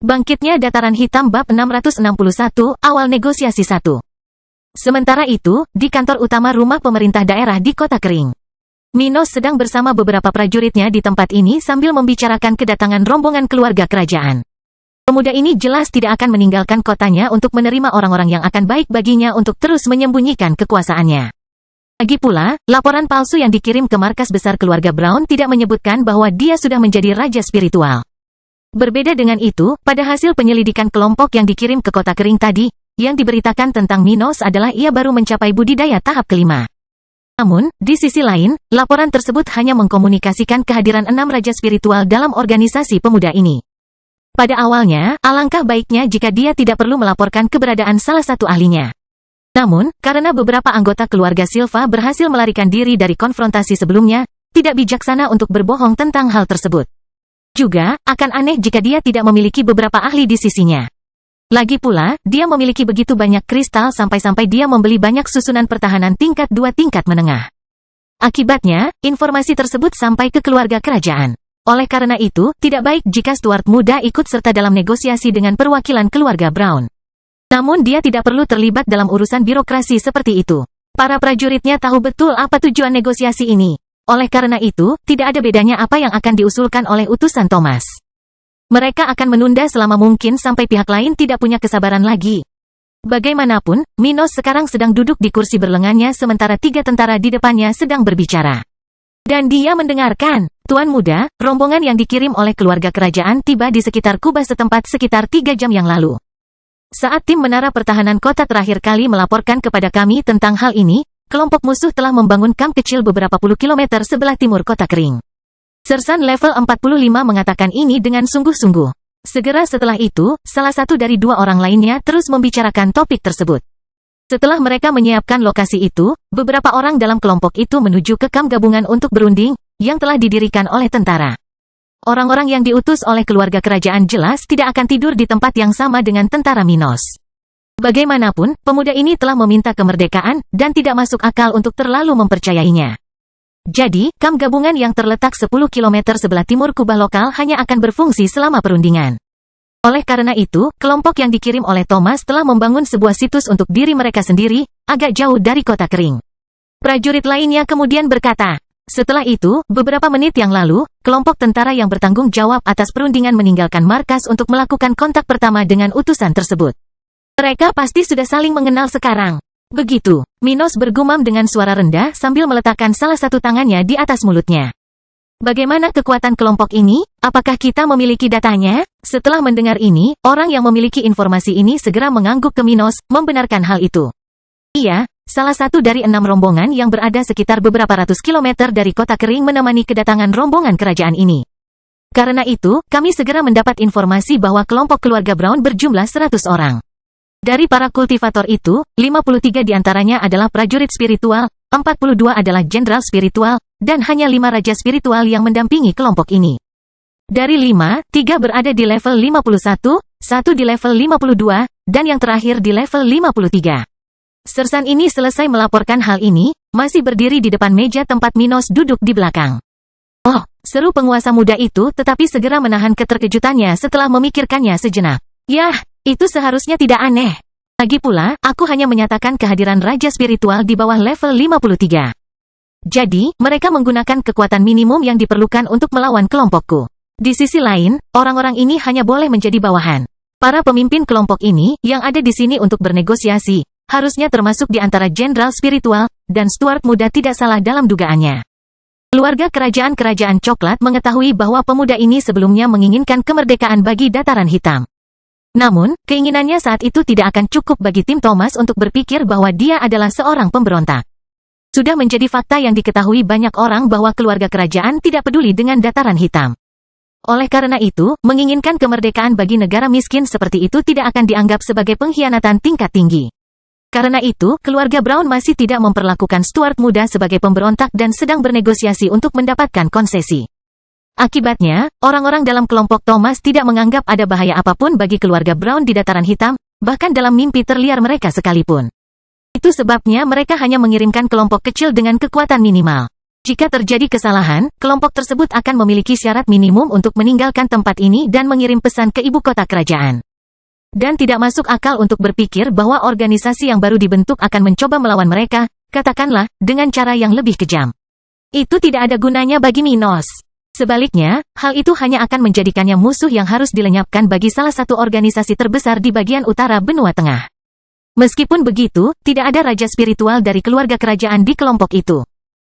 Bangkitnya Dataran Hitam bab 661, awal negosiasi 1. Sementara itu, di kantor utama rumah pemerintah daerah di Kota Kering, Minos sedang bersama beberapa prajuritnya di tempat ini sambil membicarakan kedatangan rombongan keluarga kerajaan. Pemuda ini jelas tidak akan meninggalkan kotanya untuk menerima orang-orang yang akan baik baginya untuk terus menyembunyikan kekuasaannya. Lagi pula, laporan palsu yang dikirim ke markas besar keluarga Brown tidak menyebutkan bahwa dia sudah menjadi raja spiritual. Berbeda dengan itu, pada hasil penyelidikan kelompok yang dikirim ke Kota Kering tadi, yang diberitakan tentang Minos adalah ia baru mencapai budidaya tahap kelima. Namun, di sisi lain, laporan tersebut hanya mengkomunikasikan kehadiran 6 raja spiritual dalam organisasi pemuda ini. Pada awalnya, alangkah baiknya jika dia tidak perlu melaporkan keberadaan salah satu ahlinya. Namun, karena beberapa anggota keluarga Silva berhasil melarikan diri dari konfrontasi sebelumnya, tidak bijaksana untuk berbohong tentang hal tersebut. Juga, akan aneh jika dia tidak memiliki beberapa ahli di sisinya. Lagi pula, dia memiliki begitu banyak kristal sampai-sampai dia membeli banyak susunan pertahanan tingkat 2 tingkat menengah. Akibatnya, informasi tersebut sampai ke keluarga kerajaan. Oleh karena itu, tidak baik jika Stuart muda ikut serta dalam negosiasi dengan perwakilan keluarga Brown. Namun dia tidak perlu terlibat dalam urusan birokrasi seperti itu. Para prajuritnya tahu betul apa tujuan negosiasi ini. Oleh karena itu, tidak ada bedanya apa yang akan diusulkan oleh utusan Thomas. Mereka akan menunda selama mungkin sampai pihak lain tidak punya kesabaran lagi. Bagaimanapun, Minos sekarang sedang duduk di kursi berlengannya sementara 3 tentara di depannya sedang berbicara. Dan dia mendengarkan. Tuan muda, rombongan yang dikirim oleh keluarga kerajaan tiba di sekitar Kubah setempat sekitar 3 jam yang lalu. Saat tim menara pertahanan kota terakhir kali melaporkan kepada kami tentang hal ini, kelompok musuh telah membangun kamp kecil beberapa puluh kilometer sebelah timur Kota Kering. Sersan level 45 mengatakan ini dengan sungguh-sungguh. Segera setelah itu, salah satu dari 2 orang lainnya terus membicarakan topik tersebut. Setelah mereka menyiapkan lokasi itu, beberapa orang dalam kelompok itu menuju ke kamp gabungan untuk berunding, yang telah didirikan oleh tentara. Orang-orang yang diutus oleh keluarga kerajaan jelas tidak akan tidur di tempat yang sama dengan tentara Minos. Bagaimanapun, pemuda ini telah meminta kemerdekaan, dan tidak masuk akal untuk terlalu mempercayainya. Jadi, kamp gabungan yang terletak 10 km sebelah timur Kubah lokal hanya akan berfungsi selama perundingan. Oleh karena itu, kelompok yang dikirim oleh Thomas telah membangun sebuah situs untuk diri mereka sendiri, agak jauh dari Kota Kering. Prajurit lainnya kemudian berkata. Setelah itu, beberapa menit yang lalu, kelompok tentara yang bertanggung jawab atas perundingan meninggalkan markas untuk melakukan kontak pertama dengan utusan tersebut. Mereka pasti sudah saling mengenal sekarang. Begitu, Minos bergumam dengan suara rendah sambil meletakkan salah satu tangannya di atas mulutnya. Bagaimana kekuatan kelompok ini? Apakah kita memiliki datanya? Setelah mendengar ini, orang yang memiliki informasi ini segera mengangguk ke Minos, membenarkan hal itu. Iya, salah satu dari 6 rombongan yang berada sekitar beberapa ratus kilometer dari Kota Kering menemani kedatangan rombongan kerajaan ini. Karena itu, kami segera mendapat informasi bahwa kelompok keluarga Brown berjumlah 100 orang. Dari para kultivator itu, 53 diantaranya adalah prajurit spiritual, 42 adalah jenderal spiritual, dan hanya 5 raja spiritual yang mendampingi kelompok ini. Dari 5, 3 berada di level 51, 1 di level 52, dan yang terakhir di level 53. Sersan ini selesai melaporkan hal ini, masih berdiri di depan meja tempat Minos duduk di belakang. Oh, seru penguasa muda itu tetapi segera menahan keterkejutannya setelah memikirkannya sejenak. Yah, itu seharusnya tidak aneh. Lagi pula, aku hanya menyatakan kehadiran raja spiritual di bawah level 53. Jadi, mereka menggunakan kekuatan minimum yang diperlukan untuk melawan kelompokku. Di sisi lain, orang-orang ini hanya boleh menjadi bawahan. Para pemimpin kelompok ini, yang ada di sini untuk bernegosiasi, harusnya termasuk di antara jenderal spiritual, dan Stuart muda tidak salah dalam dugaannya. Keluarga kerajaan coklat mengetahui bahwa pemuda ini sebelumnya menginginkan kemerdekaan bagi Dataran Hitam. Namun, keinginannya saat itu tidak akan cukup bagi tim Thomas untuk berpikir bahwa dia adalah seorang pemberontak. Sudah menjadi fakta yang diketahui banyak orang bahwa keluarga kerajaan tidak peduli dengan Dataran Hitam. Oleh karena itu, menginginkan kemerdekaan bagi negara miskin seperti itu tidak akan dianggap sebagai pengkhianatan tingkat tinggi. Karena itu, keluarga Brown masih tidak memperlakukan Stuart muda sebagai pemberontak dan sedang bernegosiasi untuk mendapatkan konsesi. Akibatnya, orang-orang dalam kelompok Thomas tidak menganggap ada bahaya apapun bagi keluarga Brown di Dataran Hitam, bahkan dalam mimpi terliar mereka sekalipun. Itu sebabnya mereka hanya mengirimkan kelompok kecil dengan kekuatan minimal. Jika terjadi kesalahan, kelompok tersebut akan memiliki syarat minimum untuk meninggalkan tempat ini dan mengirim pesan ke ibu kota kerajaan. Dan tidak masuk akal untuk berpikir bahwa organisasi yang baru dibentuk akan mencoba melawan mereka, katakanlah, dengan cara yang lebih kejam. Itu tidak ada gunanya bagi Minos. Sebaliknya, hal itu hanya akan menjadikannya musuh yang harus dilenyapkan bagi salah satu organisasi terbesar di bagian utara benua tengah. Meskipun begitu, tidak ada raja spiritual dari keluarga kerajaan di kelompok itu.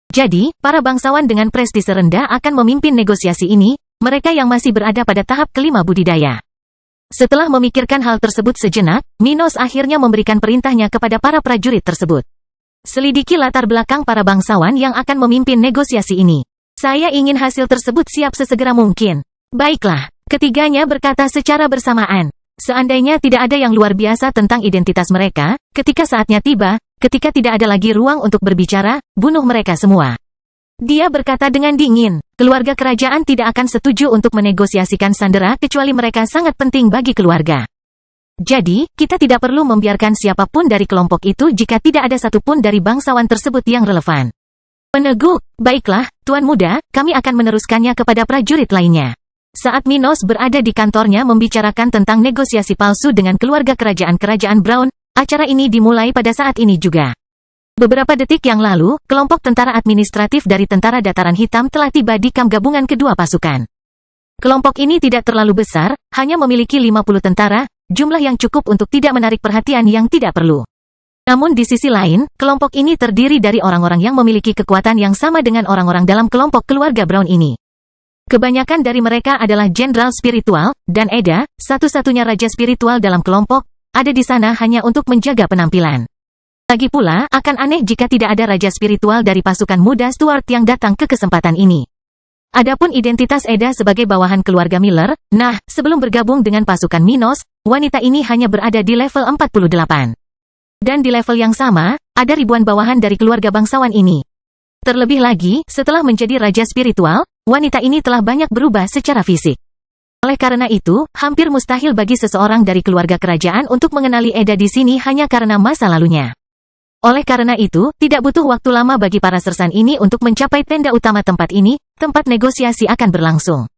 Jadi, para bangsawan dengan prestise rendah akan memimpin negosiasi ini, mereka yang masih berada pada tahap kelima budidaya. Setelah memikirkan hal tersebut sejenak, Minos akhirnya memberikan perintahnya kepada para prajurit tersebut. Selidiki latar belakang para bangsawan yang akan memimpin negosiasi ini. Saya ingin hasil tersebut siap sesegera mungkin. Baiklah, ketiganya berkata secara bersamaan. Seandainya tidak ada yang luar biasa tentang identitas mereka, ketika saatnya tiba, ketika tidak ada lagi ruang untuk berbicara, bunuh mereka semua. Dia berkata dengan dingin, keluarga kerajaan tidak akan setuju untuk menegosiasikan sandera kecuali mereka sangat penting bagi keluarga. Jadi, kita tidak perlu membiarkan siapapun dari kelompok itu jika tidak ada satupun dari bangsawan tersebut yang relevan. Meneguk, baiklah, Tuan Muda, kami akan meneruskannya kepada prajurit lainnya. Saat Minos berada di kantornya membicarakan tentang negosiasi palsu dengan keluarga kerajaan Brown, acara ini dimulai pada saat ini juga. Beberapa detik yang lalu, kelompok tentara administratif dari Tentara Dataran Hitam telah tiba di kamp gabungan kedua pasukan. Kelompok ini tidak terlalu besar, hanya memiliki 50 tentara, jumlah yang cukup untuk tidak menarik perhatian yang tidak perlu. Namun di sisi lain, kelompok ini terdiri dari orang-orang yang memiliki kekuatan yang sama dengan orang-orang dalam kelompok keluarga Brown ini. Kebanyakan dari mereka adalah jenderal spiritual, dan Eda, satu-satunya raja spiritual dalam kelompok, ada di sana hanya untuk menjaga penampilan. Lagi pula, akan aneh jika tidak ada raja spiritual dari pasukan muda Stuart yang datang ke kesempatan ini. Adapun identitas Eda sebagai bawahan keluarga Miller, nah, sebelum bergabung dengan pasukan Minos, wanita ini hanya berada di level 48. Dan di level yang sama, ada ribuan bawahan dari keluarga bangsawan ini. Terlebih lagi, setelah menjadi raja spiritual, wanita ini telah banyak berubah secara fisik. Oleh karena itu, hampir mustahil bagi seseorang dari keluarga kerajaan untuk mengenali Eda di sini hanya karena masa lalunya. Oleh karena itu, tidak butuh waktu lama bagi para sersan ini untuk mencapai tenda utama tempat ini, tempat negosiasi akan berlangsung.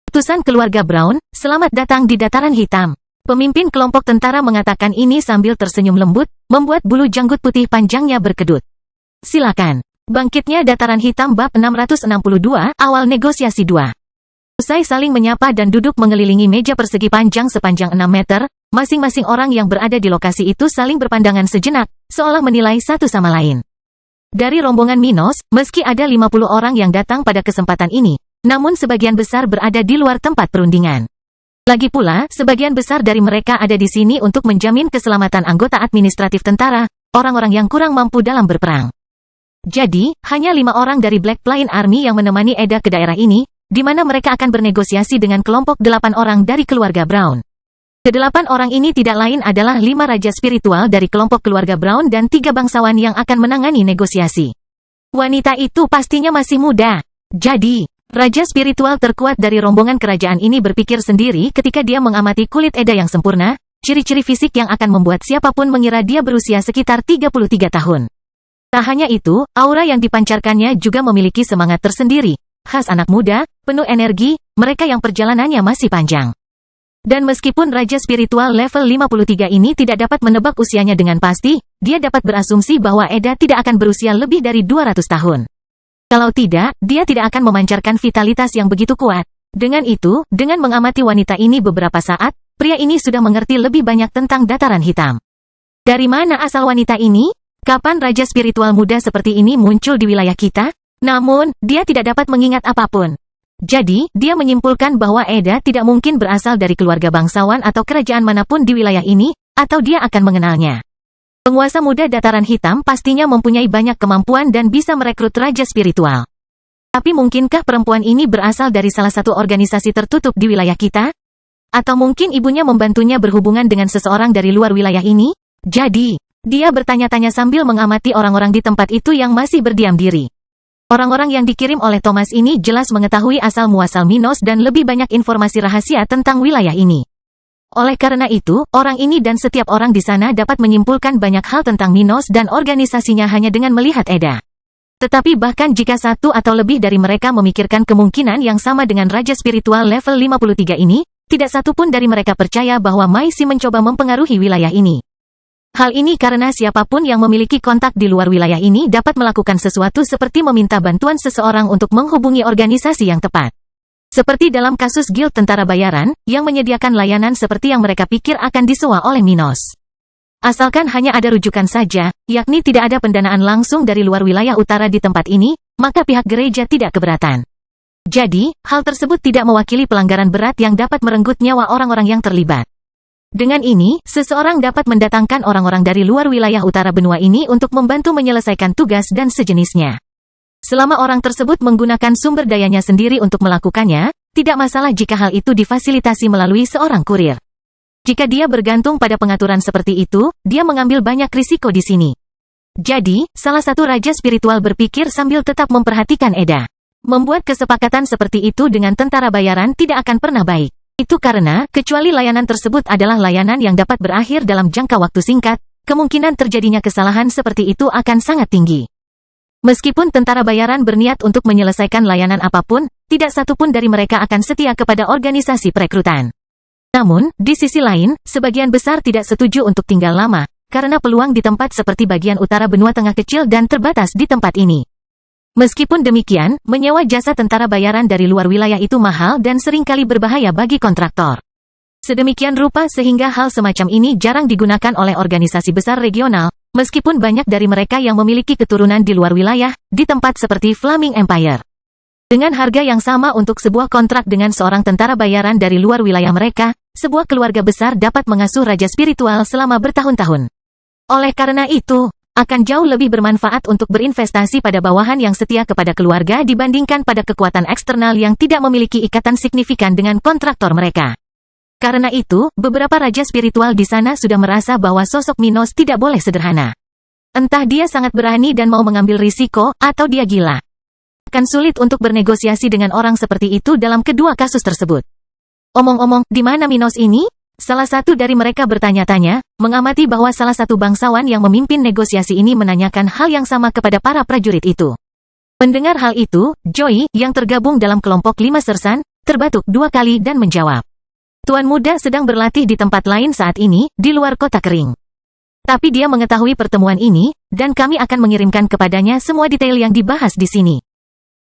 Utusan keluarga Brown, selamat datang di Dataran Hitam. Pemimpin kelompok tentara mengatakan ini sambil tersenyum lembut, membuat bulu janggut putih panjangnya berkedut. Silakan. Bangkitnya Dataran Hitam bab 662, awal negosiasi 2. Usai saling menyapa dan duduk mengelilingi meja persegi panjang sepanjang 6 meter, masing-masing orang yang berada di lokasi itu saling berpandangan sejenak, seolah menilai satu sama lain. Dari rombongan Minos, meski ada 50 orang yang datang pada kesempatan ini, namun sebagian besar berada di luar tempat perundingan. Lagi pula, sebagian besar dari mereka ada di sini untuk menjamin keselamatan anggota administratif tentara, orang-orang yang kurang mampu dalam berperang. Jadi, hanya 5 orang dari Black Plain Army yang menemani Eda ke daerah ini, di mana mereka akan bernegosiasi dengan kelompok 8 orang dari keluarga Brown. Ke-8 orang ini tidak lain adalah 5 raja spiritual dari kelompok keluarga Brown dan 3 bangsawan yang akan menangani negosiasi. Wanita itu pastinya masih muda. Jadi, raja spiritual terkuat dari rombongan kerajaan ini berpikir sendiri ketika dia mengamati kulit Eda yang sempurna, ciri-ciri fisik yang akan membuat siapapun mengira dia berusia sekitar 33 tahun. Tak hanya itu, aura yang dipancarkannya juga memiliki semangat tersendiri, khas anak muda, penuh energi, mereka yang perjalanannya masih panjang. Dan meskipun raja spiritual level 53 ini tidak dapat menebak usianya dengan pasti, dia dapat berasumsi bahwa Eda tidak akan berusia lebih dari 200 tahun. Kalau tidak, dia tidak akan memancarkan vitalitas yang begitu kuat. Dengan itu, dengan mengamati wanita ini beberapa saat, pria ini sudah mengerti lebih banyak tentang Dataran Hitam. Dari mana asal wanita ini? Kapan raja spiritual muda seperti ini muncul di wilayah kita? Namun, dia tidak dapat mengingat apapun. Jadi, dia menyimpulkan bahwa Eda tidak mungkin berasal dari keluarga bangsawan atau kerajaan manapun di wilayah ini, atau dia akan mengenalnya. Penguasa muda Dataran Hitam pastinya mempunyai banyak kemampuan dan bisa merekrut raja spiritual. Tapi mungkinkah perempuan ini berasal dari salah satu organisasi tertutup di wilayah kita? Atau mungkin ibunya membantunya berhubungan dengan seseorang dari luar wilayah ini? Jadi, dia bertanya-tanya sambil mengamati orang-orang di tempat itu yang masih berdiam diri. Orang-orang yang dikirim oleh Thomas ini jelas mengetahui asal-muasal Minos dan lebih banyak informasi rahasia tentang wilayah ini. Oleh karena itu, orang ini dan setiap orang di sana dapat menyimpulkan banyak hal tentang Minos dan organisasinya hanya dengan melihat Eda. Tetapi bahkan jika satu atau lebih dari mereka memikirkan kemungkinan yang sama dengan Raja Spiritual level 53 ini, tidak satu pun dari mereka percaya bahwa Mai Si mencoba mempengaruhi wilayah ini. Hal ini karena siapapun yang memiliki kontak di luar wilayah ini dapat melakukan sesuatu seperti meminta bantuan seseorang untuk menghubungi organisasi yang tepat. Seperti dalam kasus Guild Tentara Bayaran, yang menyediakan layanan seperti yang mereka pikir akan disewa oleh Minos. Asalkan hanya ada rujukan saja, yakni tidak ada pendanaan langsung dari luar wilayah utara di tempat ini, maka pihak gereja tidak keberatan. Jadi, hal tersebut tidak mewakili pelanggaran berat yang dapat merenggut nyawa orang-orang yang terlibat. Dengan ini, seseorang dapat mendatangkan orang-orang dari luar wilayah utara benua ini untuk membantu menyelesaikan tugas dan sejenisnya. Selama orang tersebut menggunakan sumber dayanya sendiri untuk melakukannya, tidak masalah jika hal itu difasilitasi melalui seorang kurir. Jika dia bergantung pada pengaturan seperti itu, dia mengambil banyak risiko di sini. Jadi, salah satu raja spiritual berpikir sambil tetap memperhatikan Eda. Membuat kesepakatan seperti itu dengan tentara bayaran tidak akan pernah baik. Itu karena, kecuali layanan tersebut adalah layanan yang dapat berakhir dalam jangka waktu singkat, kemungkinan terjadinya kesalahan seperti itu akan sangat tinggi. Meskipun tentara bayaran berniat untuk menyelesaikan layanan apapun, tidak satu pun dari mereka akan setia kepada organisasi perekrutan. Namun, di sisi lain, sebagian besar tidak setuju untuk tinggal lama, karena peluang di tempat seperti bagian utara benua tengah kecil dan terbatas di tempat ini. Meskipun demikian, menyewa jasa tentara bayaran dari luar wilayah itu mahal dan seringkali berbahaya bagi kontraktor. Sedemikian rupa sehingga hal semacam ini jarang digunakan oleh organisasi besar regional, meskipun banyak dari mereka yang memiliki keturunan di luar wilayah, di tempat seperti Flaming Empire. Dengan harga yang sama untuk sebuah kontrak dengan seorang tentara bayaran dari luar wilayah mereka, sebuah keluarga besar dapat mengasuh raja spiritual selama bertahun-tahun. Oleh karena itu, akan jauh lebih bermanfaat untuk berinvestasi pada bawahan yang setia kepada keluarga dibandingkan pada kekuatan eksternal yang tidak memiliki ikatan signifikan dengan kontraktor mereka. Karena itu, beberapa raja spiritual di sana sudah merasa bahwa sosok Minos tidak boleh sederhana. Entah dia sangat berani dan mau mengambil risiko, atau dia gila. Akan sulit untuk bernegosiasi dengan orang seperti itu dalam kedua kasus tersebut. Omong-omong, di mana Minos ini? Salah satu dari mereka bertanya-tanya, mengamati bahwa salah satu bangsawan yang memimpin negosiasi ini menanyakan hal yang sama kepada para prajurit itu. Mendengar hal itu, Joy, yang tergabung dalam kelompok 5 sersan, terbatuk 2 kali dan menjawab. Tuan muda sedang berlatih di tempat lain saat ini, di luar kota kering. Tapi dia mengetahui pertemuan ini, dan kami akan mengirimkan kepadanya semua detail yang dibahas di sini.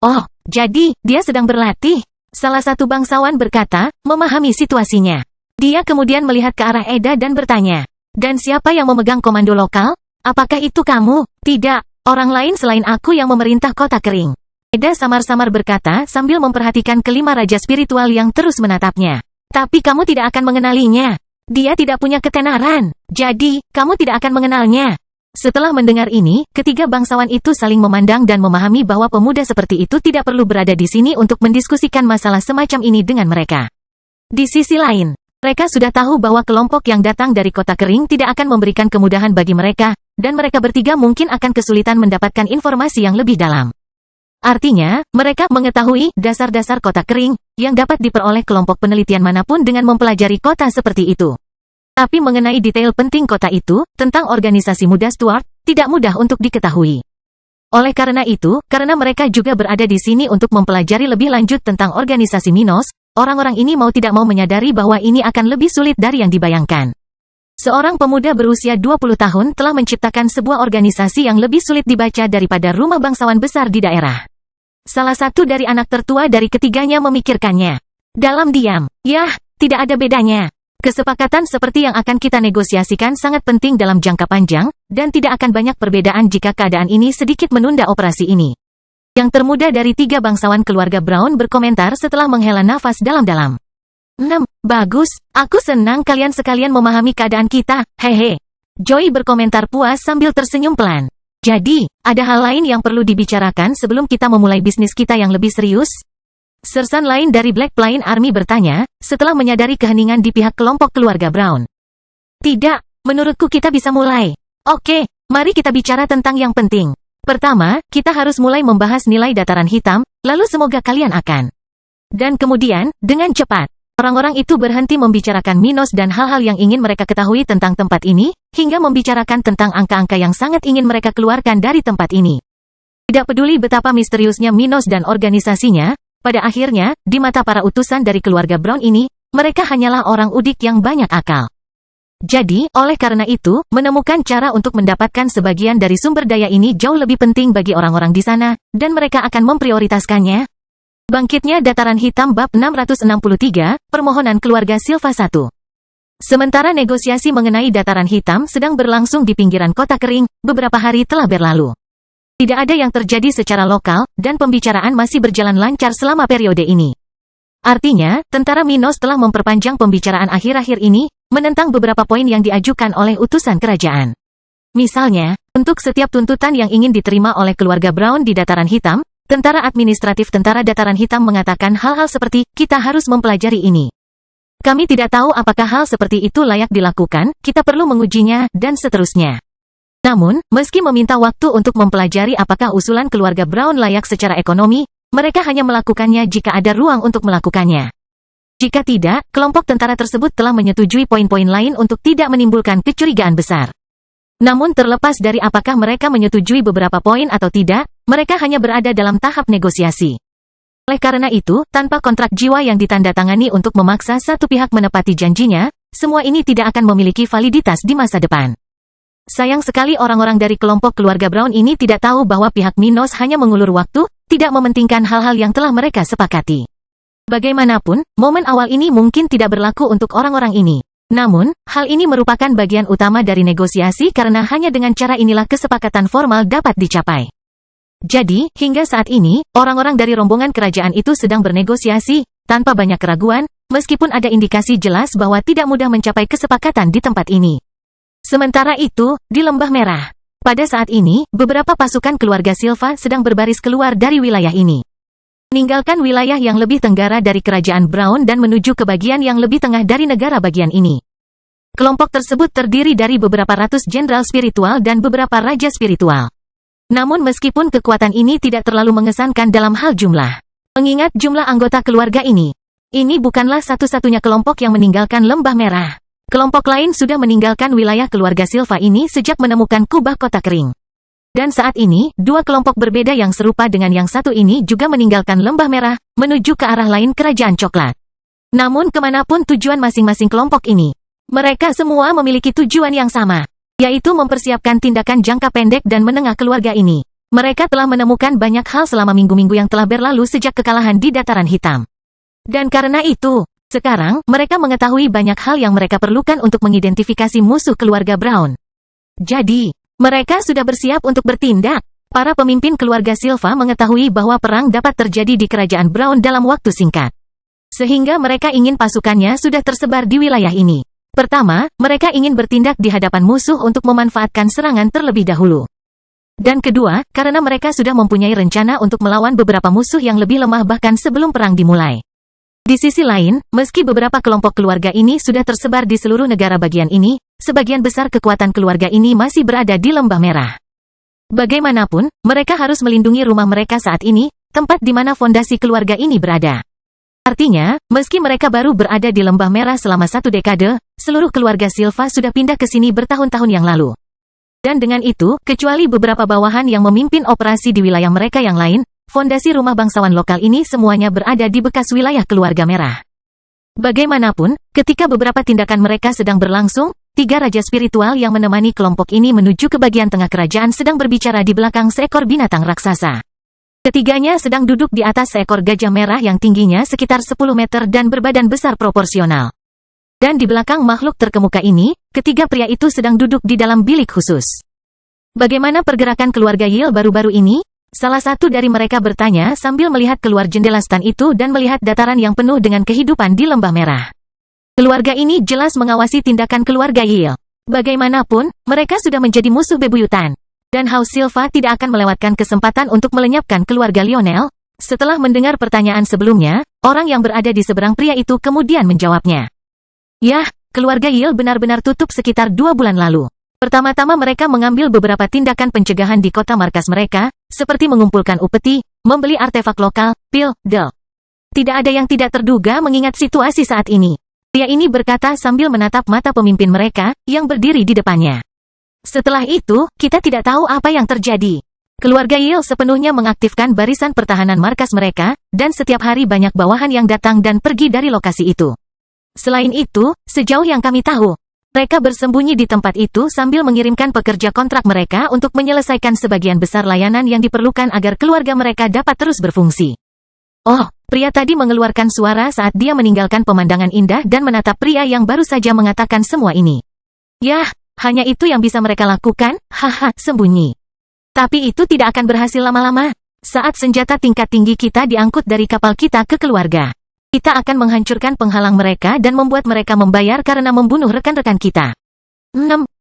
Oh, jadi, dia sedang berlatih? Salah satu bangsawan berkata, memahami situasinya. Dia kemudian melihat ke arah Eda dan bertanya, dan siapa yang memegang komando lokal? Apakah itu kamu? Tidak, orang lain selain aku yang memerintah kota kering. Eda samar-samar berkata sambil memperhatikan kelima raja spiritual yang terus menatapnya. Tapi kamu tidak akan mengenalinya. Dia tidak punya ketenaran. Jadi, kamu tidak akan mengenalnya. Setelah mendengar ini, ketiga bangsawan itu saling memandang dan memahami bahwa pemuda seperti itu tidak perlu berada di sini untuk mendiskusikan masalah semacam ini dengan mereka. Di sisi lain, mereka sudah tahu bahwa kelompok yang datang dari kota kering tidak akan memberikan kemudahan bagi mereka, dan mereka bertiga mungkin akan kesulitan mendapatkan informasi yang lebih dalam. Artinya, mereka mengetahui dasar-dasar kota kering, yang dapat diperoleh kelompok penelitian manapun dengan mempelajari kota seperti itu. Tapi mengenai detail penting kota itu, tentang organisasi muda Stuart, tidak mudah untuk diketahui. Oleh karena itu, karena mereka juga berada di sini untuk mempelajari lebih lanjut tentang organisasi Minos, orang-orang ini mau tidak mau menyadari bahwa ini akan lebih sulit dari yang dibayangkan. Seorang pemuda berusia 20 tahun telah menciptakan sebuah organisasi yang lebih sulit dibaca daripada rumah bangsawan besar di daerah. Salah satu dari anak tertua dari ketiganya memikirkannya. Dalam diam, yah, tidak ada bedanya. Kesepakatan seperti yang akan kita negosiasikan sangat penting dalam jangka panjang, dan tidak akan banyak perbedaan jika keadaan ini sedikit menunda operasi ini. Yang termuda dari 3 bangsawan keluarga Brown berkomentar setelah menghela nafas dalam-dalam. Bagus, aku senang kalian sekalian memahami keadaan kita, hehe. Joy berkomentar puas sambil tersenyum pelan. Jadi, ada hal lain yang perlu dibicarakan sebelum kita memulai bisnis kita yang lebih serius? Sersan lain dari Black Plain Army bertanya, setelah menyadari keheningan di pihak kelompok keluarga Brown. Tidak, menurutku kita bisa mulai. Oke, mari kita bicara tentang yang penting. Pertama, kita harus mulai membahas nilai dataran hitam, lalu semoga kalian akan. Dan kemudian, dengan cepat, orang-orang itu berhenti membicarakan Minos dan hal-hal yang ingin mereka ketahui tentang tempat ini, hingga membicarakan tentang angka-angka yang sangat ingin mereka keluarkan dari tempat ini. Tidak peduli betapa misteriusnya Minos dan organisasinya, pada akhirnya, di mata para utusan dari keluarga Brown ini, mereka hanyalah orang udik yang banyak akal. Jadi, oleh karena itu, menemukan cara untuk mendapatkan sebagian dari sumber daya ini jauh lebih penting bagi orang-orang di sana, dan mereka akan memprioritaskannya. Bangkitnya Dataran Hitam Bab 663, Permohonan Keluarga Silva 1. Sementara negosiasi mengenai Dataran Hitam sedang berlangsung di pinggiran kota kering, beberapa hari telah berlalu. Tidak ada yang terjadi secara lokal, dan pembicaraan masih berjalan lancar selama periode ini. Artinya, tentara Minos telah memperpanjang pembicaraan akhir-akhir ini, menentang beberapa poin yang diajukan oleh utusan kerajaan. Misalnya, untuk setiap tuntutan yang ingin diterima oleh keluarga Brown di Dataran Hitam, tentara administratif Tentara Dataran Hitam mengatakan hal-hal seperti, kita harus mempelajari ini. Kami tidak tahu apakah hal seperti itu layak dilakukan, kita perlu mengujinya, dan seterusnya. Namun, meski meminta waktu untuk mempelajari apakah usulan keluarga Brown layak secara ekonomi, mereka hanya melakukannya jika ada ruang untuk melakukannya. Jika tidak, kelompok tentara tersebut telah menyetujui poin-poin lain untuk tidak menimbulkan kecurigaan besar. Namun terlepas dari apakah mereka menyetujui beberapa poin atau tidak, mereka hanya berada dalam tahap negosiasi. Oleh karena itu, tanpa kontrak jiwa yang ditandatangani untuk memaksa satu pihak menepati janjinya, semua ini tidak akan memiliki validitas di masa depan. Sayang sekali orang-orang dari kelompok keluarga Brown ini tidak tahu bahwa pihak Minos hanya mengulur waktu, tidak mementingkan hal-hal yang telah mereka sepakati. Bagaimanapun, momen awal ini mungkin tidak berlaku untuk orang-orang ini. Namun, hal ini merupakan bagian utama dari negosiasi karena hanya dengan cara inilah kesepakatan formal dapat dicapai. Jadi, hingga saat ini, orang-orang dari rombongan kerajaan itu sedang bernegosiasi, tanpa banyak keraguan, meskipun ada indikasi jelas bahwa tidak mudah mencapai kesepakatan di tempat ini. Sementara itu, di Lembah Merah. Pada saat ini, beberapa pasukan keluarga Silva sedang berbaris keluar dari wilayah ini. Meninggalkan wilayah yang lebih tenggara dari kerajaan Brown dan menuju ke bagian yang lebih tengah dari negara bagian ini. Kelompok tersebut terdiri dari beberapa ratus jenderal spiritual dan beberapa raja spiritual. Namun meskipun kekuatan ini tidak terlalu mengesankan dalam hal jumlah. Mengingat jumlah anggota keluarga ini bukanlah satu-satunya kelompok yang meninggalkan Lembah Merah. Kelompok lain sudah meninggalkan wilayah keluarga Silva ini sejak menemukan kubah kota kering. Dan saat ini, dua kelompok berbeda yang serupa dengan yang satu ini juga meninggalkan Lembah Merah, menuju ke arah lain kerajaan coklat. Namun kemanapun tujuan masing-masing kelompok ini, mereka semua memiliki tujuan yang sama, yaitu mempersiapkan tindakan jangka pendek dan menengah keluarga ini. Mereka telah menemukan banyak hal selama minggu-minggu yang telah berlalu sejak kekalahan di Dataran Hitam. Dan karena itu, sekarang, mereka mengetahui banyak hal yang mereka perlukan untuk mengidentifikasi musuh keluarga Brown. Jadi, mereka sudah bersiap untuk bertindak. Para pemimpin keluarga Silva mengetahui bahwa perang dapat terjadi di kerajaan Brown dalam waktu singkat. Sehingga mereka ingin pasukannya sudah tersebar di wilayah ini. Pertama, mereka ingin bertindak di hadapan musuh untuk memanfaatkan serangan terlebih dahulu. Dan kedua, karena mereka sudah mempunyai rencana untuk melawan beberapa musuh yang lebih lemah bahkan sebelum perang dimulai. Di sisi lain, meski beberapa kelompok keluarga ini sudah tersebar di seluruh negara bagian ini, sebagian besar kekuatan keluarga ini masih berada di Lembah Merah. Bagaimanapun, mereka harus melindungi rumah mereka saat ini, tempat di mana fondasi keluarga ini berada. Artinya, meski mereka baru berada di Lembah Merah selama 1 dekade, seluruh keluarga Silva sudah pindah ke sini bertahun-tahun yang lalu. Dan dengan itu, kecuali beberapa bawahan yang memimpin operasi di wilayah mereka yang lain, fondasi rumah bangsawan lokal ini semuanya berada di bekas wilayah keluarga Merah. Bagaimanapun, ketika beberapa tindakan mereka sedang berlangsung, 3 raja spiritual yang menemani kelompok ini menuju ke bagian tengah kerajaan sedang berbicara di belakang seekor binatang raksasa. Ketiganya sedang duduk di atas seekor gajah merah yang tingginya sekitar 10 meter dan berbadan besar proporsional. Dan di belakang makhluk terkemuka ini, ketiga pria itu sedang duduk di dalam bilik khusus. Bagaimana pergerakan keluarga Yil baru-baru ini? Salah satu dari mereka bertanya sambil melihat keluar jendela stan itu dan melihat dataran yang penuh dengan kehidupan di Lembah Merah. Keluarga ini jelas mengawasi tindakan keluarga Yil. Bagaimanapun, mereka sudah menjadi musuh bebuyutan. Dan House Silva tidak akan melewatkan kesempatan untuk melenyapkan keluarga Lionel. Setelah mendengar pertanyaan sebelumnya, orang yang berada di seberang pria itu kemudian menjawabnya. Yah, keluarga Yil benar-benar tutup sekitar 2 bulan lalu. Pertama-tama mereka mengambil beberapa tindakan pencegahan di kota markas mereka, seperti mengumpulkan upeti, membeli artefak lokal, pil, del. Tidak ada yang tidak terduga mengingat situasi saat ini. Pria ini berkata sambil menatap mata pemimpin mereka, yang berdiri di depannya. Setelah itu, kita tidak tahu apa yang terjadi. Keluarga Yil sepenuhnya mengaktifkan barisan pertahanan markas mereka, dan setiap hari banyak bawahan yang datang dan pergi dari lokasi itu. Selain itu, sejauh yang kami tahu, mereka bersembunyi di tempat itu sambil mengirimkan pekerja kontrak mereka untuk menyelesaikan sebagian besar layanan yang diperlukan agar keluarga mereka dapat terus berfungsi. Oh, pria tadi mengeluarkan suara saat dia meninggalkan pemandangan indah dan menatap pria yang baru saja mengatakan semua ini. Yah, hanya itu yang bisa mereka lakukan, haha, sembunyi. Tapi itu tidak akan berhasil lama-lama. Saat senjata tingkat tinggi kita diangkut dari kapal kita ke keluarga, kita akan menghancurkan penghalang mereka dan membuat mereka membayar karena membunuh rekan-rekan kita.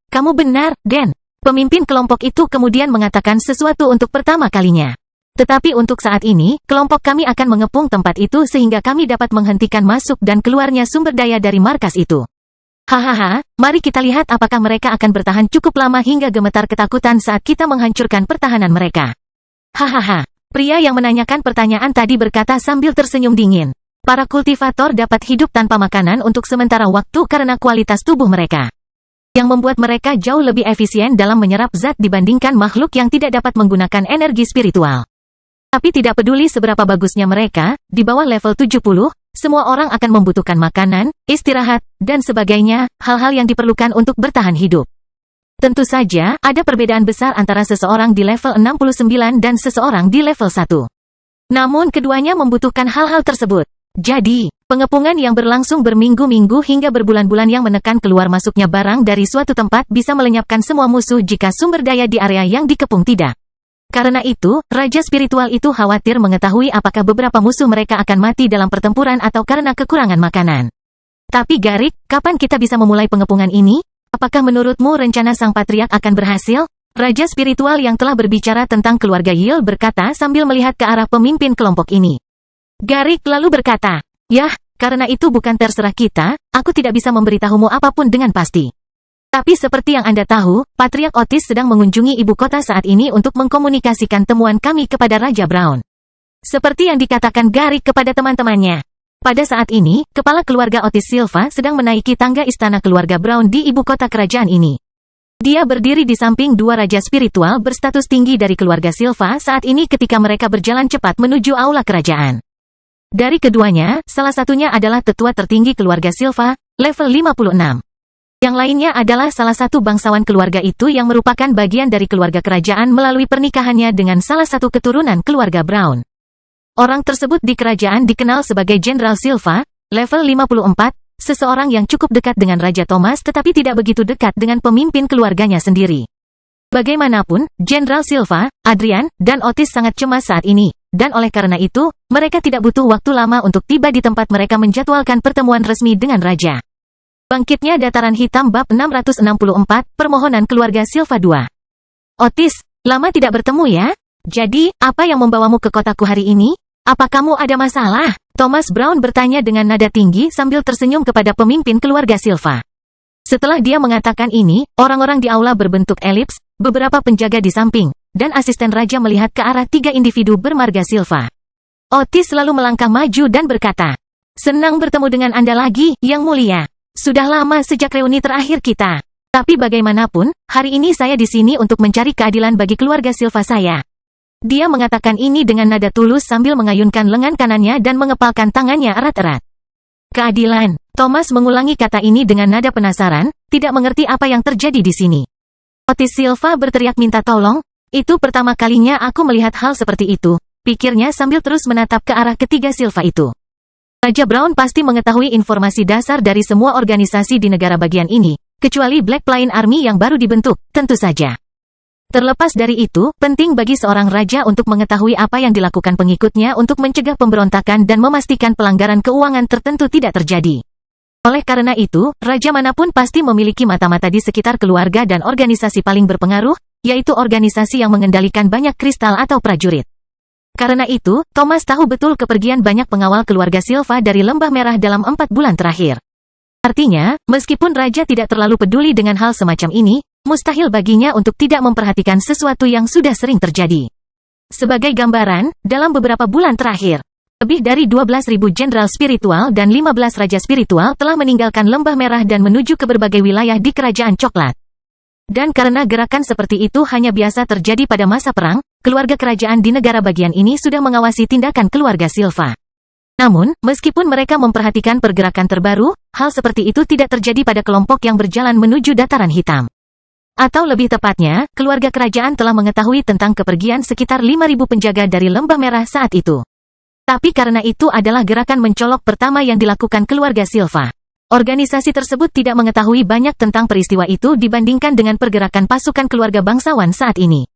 Kamu benar, Dan. Pemimpin kelompok itu kemudian mengatakan sesuatu untuk pertama kalinya. Tetapi untuk saat ini, kelompok kami akan mengepung tempat itu sehingga kami dapat menghentikan masuk dan keluarnya sumber daya dari markas itu. Hahaha, mari kita lihat apakah mereka akan bertahan cukup lama hingga gemetar ketakutan saat kita menghancurkan pertahanan mereka. Hahaha, pria yang menanyakan pertanyaan tadi berkata sambil tersenyum dingin. Para kultivator dapat hidup tanpa makanan untuk sementara waktu karena kualitas tubuh mereka, yang membuat mereka jauh lebih efisien dalam menyerap zat dibandingkan makhluk yang tidak dapat menggunakan energi spiritual. Tapi tidak peduli seberapa bagusnya mereka, di bawah level 70, semua orang akan membutuhkan makanan, istirahat, dan sebagainya, hal-hal yang diperlukan untuk bertahan hidup. Tentu saja, ada perbedaan besar antara seseorang di level 69 dan seseorang di level 1. Namun keduanya membutuhkan hal-hal tersebut. Jadi, pengepungan yang berlangsung berminggu-minggu hingga berbulan-bulan yang menekan keluar masuknya barang dari suatu tempat bisa melenyapkan semua musuh jika sumber daya di area yang dikepung tidak. Karena itu, Raja Spiritual itu khawatir mengetahui apakah beberapa musuh mereka akan mati dalam pertempuran atau karena kekurangan makanan. Tapi Garik, kapan kita bisa memulai pengepungan ini? Apakah menurutmu rencana Sang Patriark akan berhasil? Raja Spiritual yang telah berbicara tentang keluarga Yil berkata sambil melihat ke arah pemimpin kelompok ini. Garik lalu berkata, "Yah, karena itu bukan terserah kita, aku tidak bisa memberitahumu apapun dengan pasti. Tapi seperti yang Anda tahu, Patriark Otis sedang mengunjungi ibu kota saat ini untuk mengkomunikasikan temuan kami kepada Raja Brown." Seperti yang dikatakan Garik kepada teman-temannya. Pada saat ini, kepala keluarga Otis Silva sedang menaiki tangga istana keluarga Brown di ibu kota kerajaan ini. Dia berdiri di samping dua raja spiritual berstatus tinggi dari keluarga Silva saat ini ketika mereka berjalan cepat menuju aula kerajaan. Dari keduanya, salah satunya adalah tetua tertinggi keluarga Silva, level 56. Yang lainnya adalah salah satu bangsawan keluarga itu yang merupakan bagian dari keluarga kerajaan melalui pernikahannya dengan salah satu keturunan keluarga Brown. Orang tersebut di kerajaan dikenal sebagai Jenderal Silva, level 54, seseorang yang cukup dekat dengan Raja Thomas tetapi tidak begitu dekat dengan pemimpin keluarganya sendiri. Bagaimanapun, Jenderal Silva, Adrian, dan Otis sangat cemas saat ini, dan oleh karena itu, mereka tidak butuh waktu lama untuk tiba di tempat mereka menjadwalkan pertemuan resmi dengan Raja. Bangkitnya Dataran Hitam Bab 664, Permohonan Keluarga Silva 2. Otis, lama tidak bertemu ya? Jadi, apa yang membawamu ke kotaku hari ini? Apa kamu ada masalah? Thomas Brown bertanya dengan nada tinggi sambil tersenyum kepada pemimpin keluarga Silva. Setelah dia mengatakan ini, orang-orang di aula berbentuk elips, beberapa penjaga di samping, dan asisten raja melihat ke arah tiga individu bermarga Silva. Otis lalu melangkah maju dan berkata, "Senang bertemu dengan Anda lagi, Yang Mulia. Sudah lama sejak reuni terakhir kita. Tapi bagaimanapun, hari ini saya di sini untuk mencari keadilan bagi keluarga Silva saya." Dia mengatakan ini dengan nada tulus sambil mengayunkan lengan kanannya dan mengepalkan tangannya erat-erat. Keadilan. Thomas mengulangi kata ini dengan nada penasaran, tidak mengerti apa yang terjadi di sini. Otis Silva berteriak minta tolong. Itu pertama kalinya aku melihat hal seperti itu, pikirnya sambil terus menatap ke arah ketiga Silva itu. Raja Brown pasti mengetahui informasi dasar dari semua organisasi di negara bagian ini, kecuali Black Plain Army yang baru dibentuk, tentu saja. Terlepas dari itu, penting bagi seorang raja untuk mengetahui apa yang dilakukan pengikutnya untuk mencegah pemberontakan dan memastikan pelanggaran keuangan tertentu tidak terjadi. Oleh karena itu, raja manapun pasti memiliki mata-mata di sekitar keluarga dan organisasi paling berpengaruh, yaitu organisasi yang mengendalikan banyak kristal atau prajurit. Karena itu, Thomas tahu betul kepergian banyak pengawal keluarga Silva dari Lembah Merah dalam 4 bulan terakhir. Artinya, meskipun raja tidak terlalu peduli dengan hal semacam ini, mustahil baginya untuk tidak memperhatikan sesuatu yang sudah sering terjadi. Sebagai gambaran, dalam beberapa bulan terakhir, lebih dari 12.000 jenderal spiritual dan 15 raja spiritual telah meninggalkan Lembah Merah dan menuju ke berbagai wilayah di Kerajaan Coklat. Dan karena gerakan seperti itu hanya biasa terjadi pada masa perang, keluarga kerajaan di negara bagian ini sudah mengawasi tindakan keluarga Silva. Namun, meskipun mereka memperhatikan pergerakan terbaru, hal seperti itu tidak terjadi pada kelompok yang berjalan menuju dataran hitam. Atau lebih tepatnya, keluarga kerajaan telah mengetahui tentang kepergian sekitar 5.000 penjaga dari Lembah Merah saat itu. Tapi karena itu adalah gerakan mencolok pertama yang dilakukan keluarga Silva. Organisasi tersebut tidak mengetahui banyak tentang peristiwa itu dibandingkan dengan pergerakan pasukan keluarga bangsawan saat ini.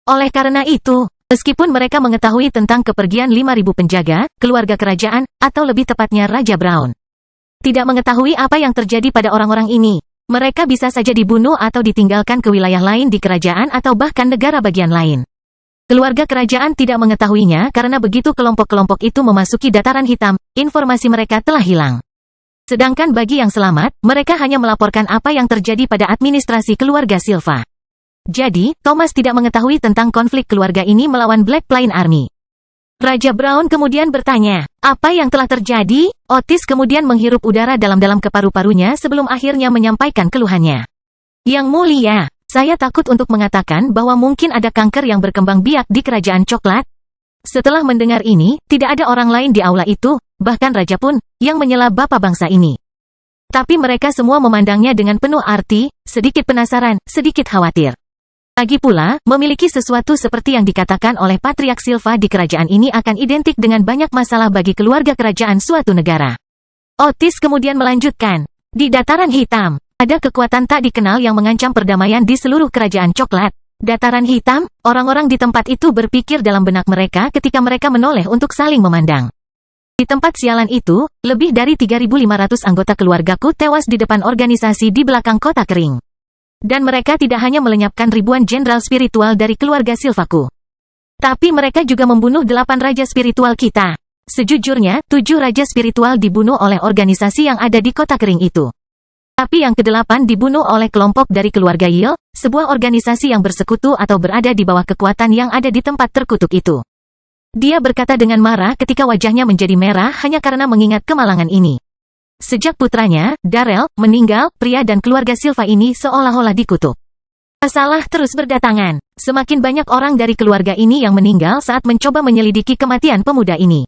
Oleh karena itu, meskipun mereka mengetahui tentang kepergian 5.000 penjaga, keluarga kerajaan, atau lebih tepatnya Raja Brown tidak mengetahui apa yang terjadi pada orang-orang ini. Mereka bisa saja dibunuh atau ditinggalkan ke wilayah lain di kerajaan atau bahkan negara bagian lain. Keluarga kerajaan tidak mengetahuinya karena begitu kelompok-kelompok itu memasuki dataran hitam, informasi mereka telah hilang. Sedangkan bagi yang selamat, mereka hanya melaporkan apa yang terjadi pada administrasi keluarga Silva. Jadi, Thomas tidak mengetahui tentang konflik keluarga ini melawan Black Plain Army. Raja Brown kemudian bertanya, apa yang telah terjadi? Otis kemudian menghirup udara dalam-dalam ke paru-parunya sebelum akhirnya menyampaikan keluhannya. Yang mulia, saya takut untuk mengatakan bahwa mungkin ada kanker yang berkembang biak di kerajaan coklat. Setelah mendengar ini, tidak ada orang lain di aula itu, bahkan raja pun, yang menyela bapak bangsa ini. Tapi mereka semua memandangnya dengan penuh arti, sedikit penasaran, sedikit khawatir. Lagi pula, memiliki sesuatu seperti yang dikatakan oleh Patriark Silva di kerajaan ini akan identik dengan banyak masalah bagi keluarga kerajaan suatu negara. Otis kemudian melanjutkan, di dataran hitam, ada kekuatan tak dikenal yang mengancam perdamaian di seluruh kerajaan coklat. Dataran hitam, orang-orang di tempat itu berpikir dalam benak mereka ketika mereka menoleh untuk saling memandang. Di tempat sialan itu, lebih dari 3.500 anggota keluargaku tewas di depan organisasi di belakang kota kering. Dan mereka tidak hanya melenyapkan ribuan jenderal spiritual dari keluarga Silvaku. Tapi mereka juga membunuh 8 raja spiritual kita. Sejujurnya, 7 raja spiritual dibunuh oleh organisasi yang ada di kota kering itu. Tapi yang ke-8 dibunuh oleh kelompok dari keluarga Yil, sebuah organisasi yang bersekutu atau berada di bawah kekuatan yang ada di tempat terkutuk itu. Dia berkata dengan marah ketika wajahnya menjadi merah hanya karena mengingat kemalangan ini. Sejak putranya, Darrell, meninggal, pria dan keluarga Silva ini seolah-olah dikutuk. Masalah terus berdatangan. Semakin banyak orang dari keluarga ini yang meninggal saat mencoba menyelidiki kematian pemuda ini.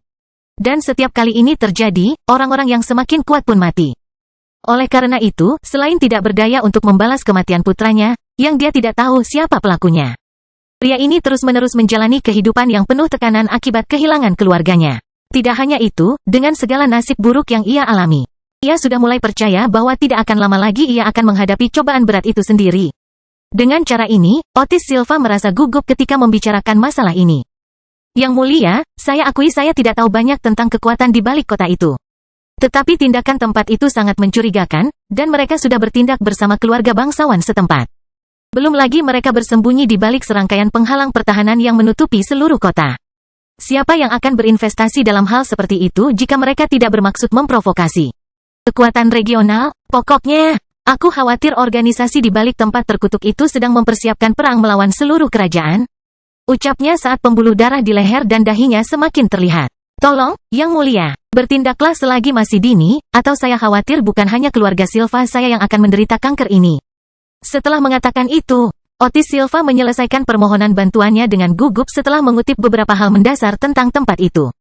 Dan setiap kali ini terjadi, orang-orang yang semakin kuat pun mati. Oleh karena itu, selain tidak berdaya untuk membalas kematian putranya, yang dia tidak tahu siapa pelakunya. Pria ini terus-menerus menjalani kehidupan yang penuh tekanan akibat kehilangan keluarganya. Tidak hanya itu, dengan segala nasib buruk yang ia alami. Ia sudah mulai percaya bahwa tidak akan lama lagi ia akan menghadapi cobaan berat itu sendiri. Dengan cara ini, Otis Silva merasa gugup ketika membicarakan masalah ini. Yang mulia, saya akui saya tidak tahu banyak tentang kekuatan di balik kota itu. Tetapi tindakan tempat itu sangat mencurigakan, dan mereka sudah bertindak bersama keluarga bangsawan setempat. Belum lagi mereka bersembunyi di balik serangkaian penghalang pertahanan yang menutupi seluruh kota. Siapa yang akan berinvestasi dalam hal seperti itu jika mereka tidak bermaksud memprovokasi? Kekuatan regional, pokoknya, aku khawatir organisasi di balik tempat terkutuk itu sedang mempersiapkan perang melawan seluruh kerajaan. Ucapnya saat pembuluh darah di leher dan dahinya semakin terlihat. Tolong, Yang Mulia, bertindaklah selagi masih dini, atau saya khawatir bukan hanya keluarga Silva saya yang akan menderita kanker ini. Setelah mengatakan itu, Otis Silva menyelesaikan permohonan bantuannya dengan gugup setelah mengutip beberapa hal mendasar tentang tempat itu.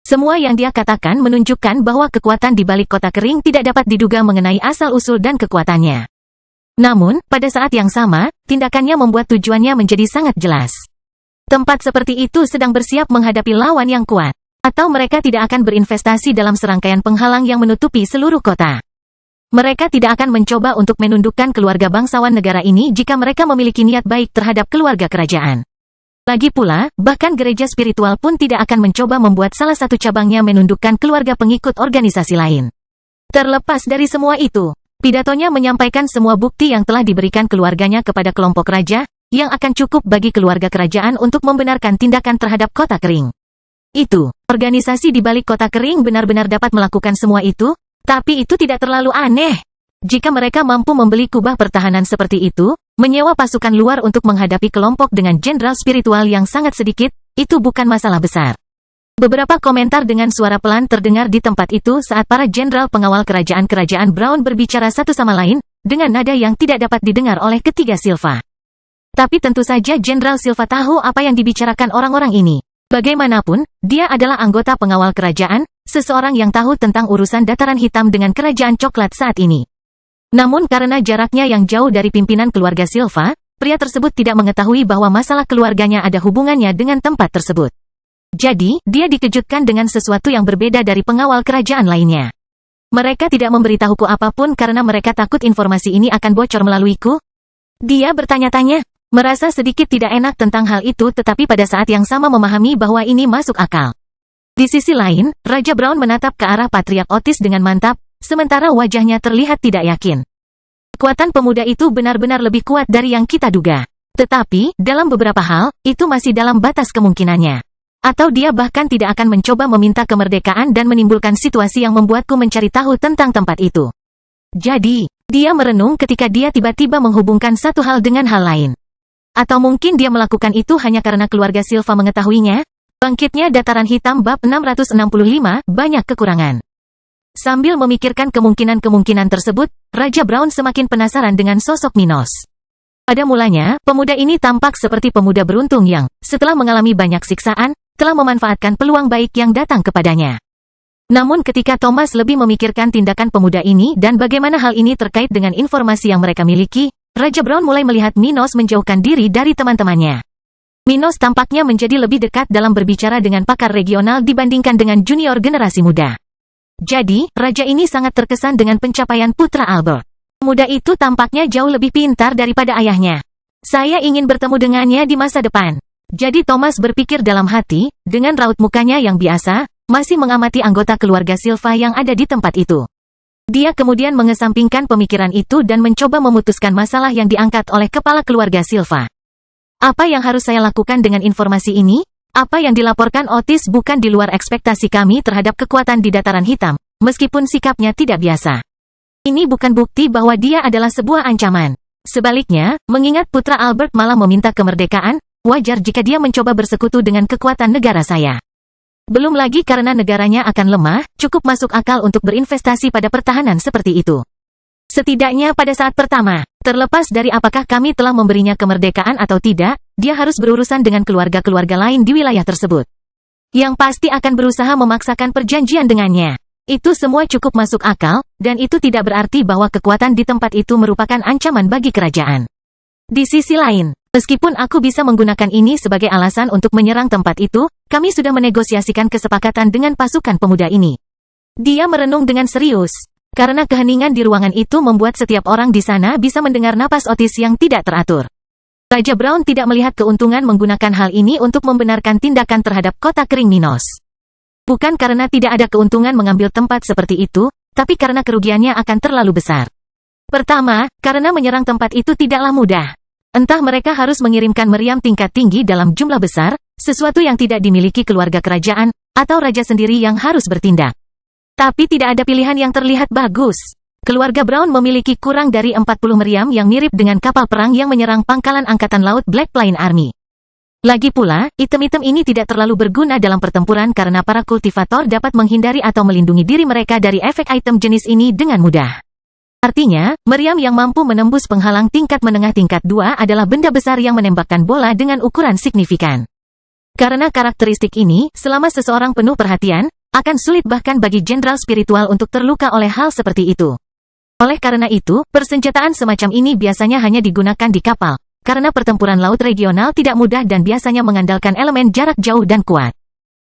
Semua yang dia katakan menunjukkan bahwa kekuatan di balik kota kering tidak dapat diduga mengenai asal-usul dan kekuatannya. Namun, pada saat yang sama, tindakannya membuat tujuannya menjadi sangat jelas. Tempat seperti itu sedang bersiap menghadapi lawan yang kuat. Atau mereka tidak akan berinvestasi dalam serangkaian penghalang yang menutupi seluruh kota. Mereka tidak akan mencoba untuk menundukkan keluarga bangsawan negara ini jika mereka memiliki niat baik terhadap keluarga kerajaan. Lagi pula, bahkan gereja spiritual pun tidak akan mencoba membuat salah satu cabangnya menundukkan keluarga pengikut organisasi lain. Terlepas dari semua itu, pidatonya menyampaikan semua bukti yang telah diberikan keluarganya kepada kelompok raja, yang akan cukup bagi keluarga kerajaan untuk membenarkan tindakan terhadap kota kering. Itu, organisasi di balik kota kering benar-benar dapat melakukan semua itu, tapi itu tidak terlalu aneh. Jika mereka mampu membeli kubah pertahanan seperti itu, menyewa pasukan luar untuk menghadapi kelompok dengan jenderal spiritual yang sangat sedikit, itu bukan masalah besar. Beberapa komentar dengan suara pelan terdengar di tempat itu saat para jenderal pengawal kerajaan-kerajaan Brown berbicara satu sama lain, dengan nada yang tidak dapat didengar oleh ketiga Silva. Tapi tentu saja Jenderal Silva tahu apa yang dibicarakan orang-orang ini. Bagaimanapun, dia adalah anggota pengawal kerajaan, seseorang yang tahu tentang urusan dataran hitam dengan kerajaan coklat saat ini. Namun karena jaraknya yang jauh dari pimpinan keluarga Silva, pria tersebut tidak mengetahui bahwa masalah keluarganya ada hubungannya dengan tempat tersebut. Jadi, dia dikejutkan dengan sesuatu yang berbeda dari pengawal kerajaan lainnya. Mereka tidak memberitahuku apapun karena mereka takut informasi ini akan bocor melaluiku. Dia bertanya-tanya, merasa sedikit tidak enak tentang hal itu tetapi pada saat yang sama memahami bahwa ini masuk akal. Di sisi lain, Raja Brown menatap ke arah Patriark Otis dengan mantap, sementara wajahnya terlihat tidak yakin. Kekuatan pemuda itu benar-benar lebih kuat dari yang kita duga. Tetapi, dalam beberapa hal, itu masih dalam batas kemungkinannya. Atau dia bahkan tidak akan mencoba meminta kemerdekaan dan menimbulkan situasi yang membuatku mencari tahu tentang tempat itu. Jadi, dia merenung ketika dia tiba-tiba menghubungkan satu hal dengan hal lain. Atau mungkin dia melakukan itu hanya karena keluarga Silva mengetahuinya? Bangkitnya dataran hitam bab 665, banyak kekurangan. Sambil memikirkan kemungkinan-kemungkinan tersebut, Raja Brown semakin penasaran dengan sosok Minos. Pada mulanya, pemuda ini tampak seperti pemuda beruntung yang, setelah mengalami banyak siksaan, telah memanfaatkan peluang baik yang datang kepadanya. Namun ketika Thomas lebih memikirkan tindakan pemuda ini dan bagaimana hal ini terkait dengan informasi yang mereka miliki, Raja Brown mulai melihat Minos menjauhkan diri dari teman-temannya. Minos tampaknya menjadi lebih dekat dalam berbicara dengan pakar regional dibandingkan dengan junior generasi muda. Jadi, raja ini sangat terkesan dengan pencapaian putra Albert. Pemuda itu tampaknya jauh lebih pintar daripada ayahnya. Saya ingin bertemu dengannya di masa depan. Jadi Thomas berpikir dalam hati, dengan raut mukanya yang biasa, masih mengamati anggota keluarga Silva yang ada di tempat itu. Dia kemudian mengesampingkan pemikiran itu dan mencoba memutuskan masalah yang diangkat oleh kepala keluarga Silva. Apa yang harus saya lakukan dengan informasi ini? Apa yang dilaporkan Otis bukan di luar ekspektasi kami terhadap kekuatan di dataran hitam, meskipun sikapnya tidak biasa. Ini bukan bukti bahwa dia adalah sebuah ancaman. Sebaliknya, mengingat putra Albert malah meminta kemerdekaan, wajar jika dia mencoba bersekutu dengan kekuatan negara saya. Belum lagi karena negaranya akan lemah, cukup masuk akal untuk berinvestasi pada pertahanan seperti itu. Setidaknya pada saat pertama, terlepas dari apakah kami telah memberinya kemerdekaan atau tidak, dia harus berurusan dengan keluarga-keluarga lain di wilayah tersebut. Yang pasti akan berusaha memaksakan perjanjian dengannya. Itu semua cukup masuk akal, dan itu tidak berarti bahwa kekuatan di tempat itu merupakan ancaman bagi kerajaan. Di sisi lain, meskipun aku bisa menggunakan ini sebagai alasan untuk menyerang tempat itu, kami sudah menegosiasikan kesepakatan dengan pasukan pemuda ini. Dia merenung dengan serius. Karena keheningan di ruangan itu membuat setiap orang di sana bisa mendengar napas Otis yang tidak teratur. Raja Brown tidak melihat keuntungan menggunakan hal ini untuk membenarkan tindakan terhadap kota kering Minos. Bukan karena tidak ada keuntungan mengambil tempat seperti itu, tapi karena kerugiannya akan terlalu besar. Pertama, karena menyerang tempat itu tidaklah mudah. Entah mereka harus mengirimkan meriam tingkat tinggi dalam jumlah besar, sesuatu yang tidak dimiliki keluarga kerajaan, atau raja sendiri yang harus bertindak. Tapi tidak ada pilihan yang terlihat bagus. Keluarga Brown memiliki kurang dari 40 meriam yang mirip dengan kapal perang yang menyerang pangkalan Angkatan Laut Black Plain Army. Lagi pula, item-item ini tidak terlalu berguna dalam pertempuran karena para kultivator dapat menghindari atau melindungi diri mereka dari efek item jenis ini dengan mudah. Artinya, meriam yang mampu menembus penghalang tingkat menengah tingkat 2 adalah benda besar yang menembakkan bola dengan ukuran signifikan. Karena karakteristik ini, selama seseorang penuh perhatian, akan sulit bahkan bagi jenderal spiritual untuk terluka oleh hal seperti itu. Oleh karena itu, persenjataan semacam ini biasanya hanya digunakan di kapal, karena pertempuran laut regional tidak mudah dan biasanya mengandalkan elemen jarak jauh dan kuat.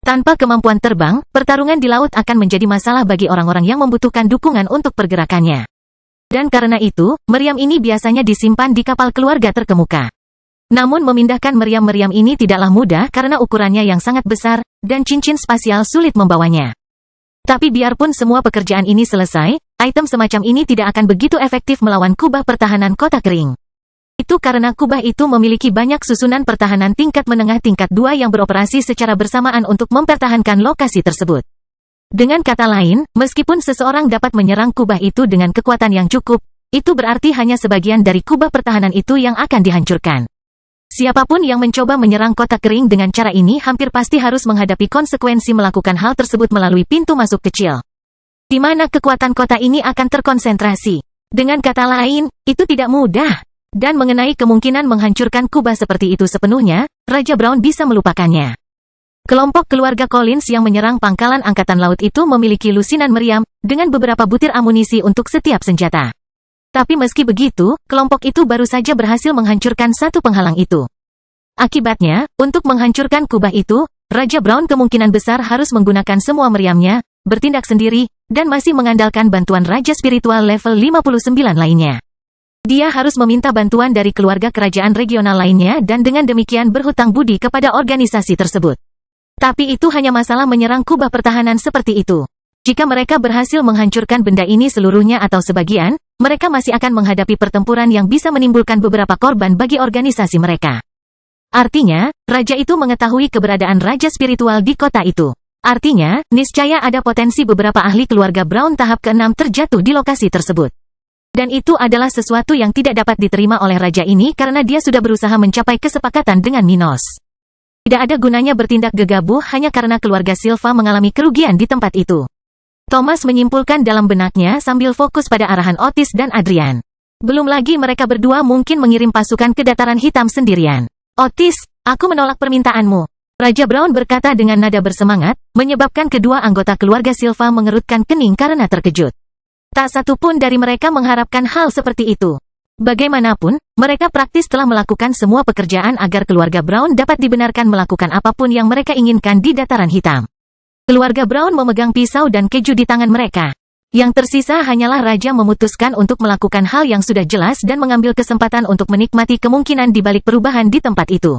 Tanpa kemampuan terbang, pertarungan di laut akan menjadi masalah bagi orang-orang yang membutuhkan dukungan untuk pergerakannya. Dan karena itu, meriam ini biasanya disimpan di kapal keluarga terkemuka. Namun memindahkan meriam-meriam ini tidaklah mudah karena ukurannya yang sangat besar, dan cincin spasial sulit membawanya. Tapi biarpun semua pekerjaan ini selesai, item semacam ini tidak akan begitu efektif melawan kubah pertahanan kota kering. Itu karena kubah itu memiliki banyak susunan pertahanan tingkat menengah tingkat 2 yang beroperasi secara bersamaan untuk mempertahankan lokasi tersebut. Dengan kata lain, meskipun seseorang dapat menyerang kubah itu dengan kekuatan yang cukup, itu berarti hanya sebagian dari kubah pertahanan itu yang akan dihancurkan. Siapapun yang mencoba menyerang kota kering dengan cara ini hampir pasti harus menghadapi konsekuensi melakukan hal tersebut melalui pintu masuk kecil, di mana kekuatan kota ini akan terkonsentrasi. Dengan kata lain, itu tidak mudah. Dan mengenai kemungkinan menghancurkan kubah seperti itu sepenuhnya, Raja Brown bisa melupakannya. Kelompok keluarga Collins yang menyerang pangkalan angkatan laut itu memiliki lusinan meriam, dengan beberapa butir amunisi untuk setiap senjata. Tapi meski begitu, kelompok itu baru saja berhasil menghancurkan satu penghalang itu. Akibatnya, untuk menghancurkan kubah itu, Raja Brown kemungkinan besar harus menggunakan semua meriamnya, bertindak sendiri, dan masih mengandalkan bantuan Raja Spiritual level 59 lainnya. Dia harus meminta bantuan dari keluarga kerajaan regional lainnya dan dengan demikian berhutang budi kepada organisasi tersebut. Tapi itu hanya masalah menyerang kubah pertahanan seperti itu. Jika mereka berhasil menghancurkan benda ini seluruhnya atau sebagian, mereka masih akan menghadapi pertempuran yang bisa menimbulkan beberapa korban bagi organisasi mereka. Artinya, raja itu mengetahui keberadaan raja spiritual di kota itu. Artinya, niscaya ada potensi beberapa ahli keluarga Brown tahap ke-6 terjatuh di lokasi tersebut. Dan itu adalah sesuatu yang tidak dapat diterima oleh raja ini karena dia sudah berusaha mencapai kesepakatan dengan Minos. Tidak ada gunanya bertindak gegabah hanya karena keluarga Silva mengalami kerugian di tempat itu. Thomas menyimpulkan dalam benaknya sambil fokus pada arahan Otis dan Adrian. Belum lagi mereka berdua mungkin mengirim pasukan ke dataran hitam sendirian. Otis, aku menolak permintaanmu. Raja Brown berkata dengan nada bersemangat, menyebabkan kedua anggota keluarga Silva mengerutkan kening karena terkejut. Tak satu pun dari mereka mengharapkan hal seperti itu. Bagaimanapun, mereka praktis telah melakukan semua pekerjaan agar keluarga Brown dapat dibenarkan melakukan apapun yang mereka inginkan di dataran hitam. Keluarga Brown memegang pisau dan keju di tangan mereka. Yang tersisa hanyalah raja memutuskan untuk melakukan hal yang sudah jelas dan mengambil kesempatan untuk menikmati kemungkinan di balik perubahan di tempat itu.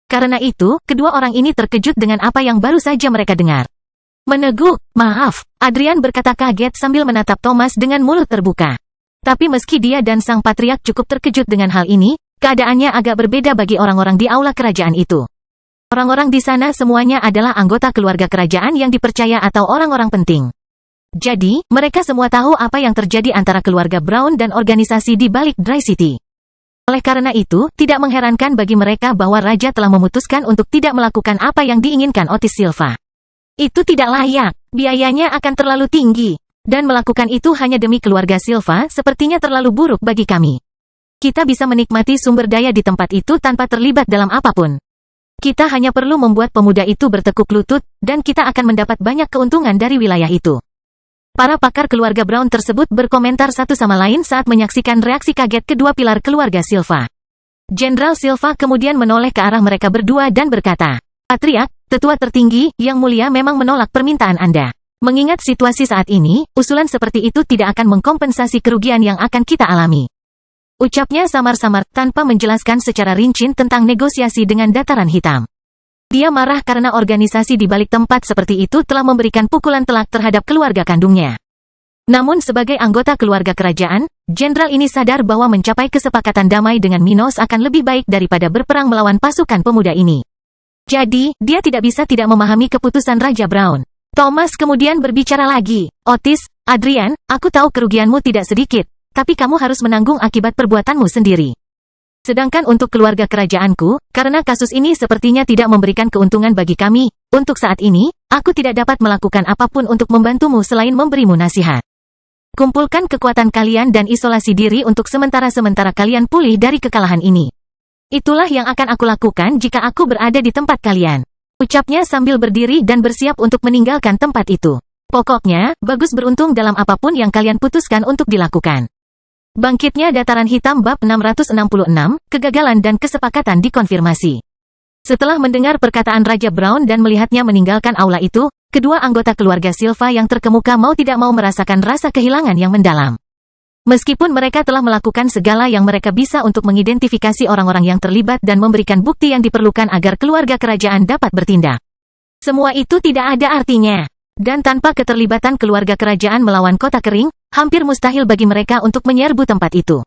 Karena itu, kedua orang ini terkejut dengan apa yang baru saja mereka dengar. Meneguk, maaf, Adrian berkata kaget sambil menatap Thomas dengan mulut terbuka. Tapi meski dia dan sang patriark cukup terkejut dengan hal ini, keadaannya agak berbeda bagi orang-orang di aula kerajaan itu. Orang-orang di sana semuanya adalah anggota keluarga kerajaan yang dipercaya atau orang-orang penting. Jadi, mereka semua tahu apa yang terjadi antara keluarga Brown dan organisasi di balik Dry City. Oleh karena itu, tidak mengherankan bagi mereka bahwa raja telah memutuskan untuk tidak melakukan apa yang diinginkan Otis Silva. Itu tidak layak, biayanya akan terlalu tinggi. Dan melakukan itu hanya demi keluarga Silva sepertinya terlalu buruk bagi kami. Kita bisa menikmati sumber daya di tempat itu tanpa terlibat dalam apapun. Kita hanya perlu membuat pemuda itu bertekuk lutut, dan kita akan mendapat banyak keuntungan dari wilayah itu. Para pakar keluarga Brown tersebut berkomentar satu sama lain saat menyaksikan reaksi kaget kedua pilar keluarga Silva. Jenderal Silva kemudian menoleh ke arah mereka berdua dan berkata, Patriark, tetua tertinggi, yang mulia memang menolak permintaan Anda. Mengingat situasi saat ini, usulan seperti itu tidak akan mengkompensasi kerugian yang akan kita alami. Ucapnya samar-samar tanpa menjelaskan secara rinci tentang negosiasi dengan dataran hitam. Dia marah karena organisasi di balik tempat seperti itu telah memberikan pukulan telak terhadap keluarga kandungnya. Namun sebagai anggota keluarga kerajaan, jenderal ini sadar bahwa mencapai kesepakatan damai dengan Minos akan lebih baik daripada berperang melawan pasukan pemuda ini. Jadi, dia tidak bisa tidak memahami keputusan Raja Brown. Thomas kemudian berbicara lagi, Otis, Adrian, aku tahu kerugianmu tidak sedikit, tapi kamu harus menanggung akibat perbuatanmu sendiri. Sedangkan untuk keluarga kerajaanku, karena kasus ini sepertinya tidak memberikan keuntungan bagi kami, untuk saat ini, aku tidak dapat melakukan apapun untuk membantumu selain memberimu nasihat. Kumpulkan kekuatan kalian dan isolasi diri untuk sementara kalian pulih dari kekalahan ini. Itulah yang akan aku lakukan jika aku berada di tempat kalian. Ucapnya sambil berdiri dan bersiap untuk meninggalkan tempat itu. Pokoknya, bagus beruntung dalam apapun yang kalian putuskan untuk dilakukan. Bangkitnya dataran hitam bab 666, kegagalan dan kesepakatan dikonfirmasi. Setelah mendengar perkataan Raja Brown dan melihatnya meninggalkan aula itu, kedua anggota keluarga Silva yang terkemuka mau tidak mau merasakan rasa kehilangan yang mendalam. Meskipun mereka telah melakukan segala yang mereka bisa untuk mengidentifikasi orang-orang yang terlibat dan memberikan bukti yang diperlukan agar keluarga kerajaan dapat bertindak. Semua itu tidak ada artinya. Dan tanpa keterlibatan keluarga kerajaan melawan kota kering, hampir mustahil bagi mereka untuk menyerbu tempat itu.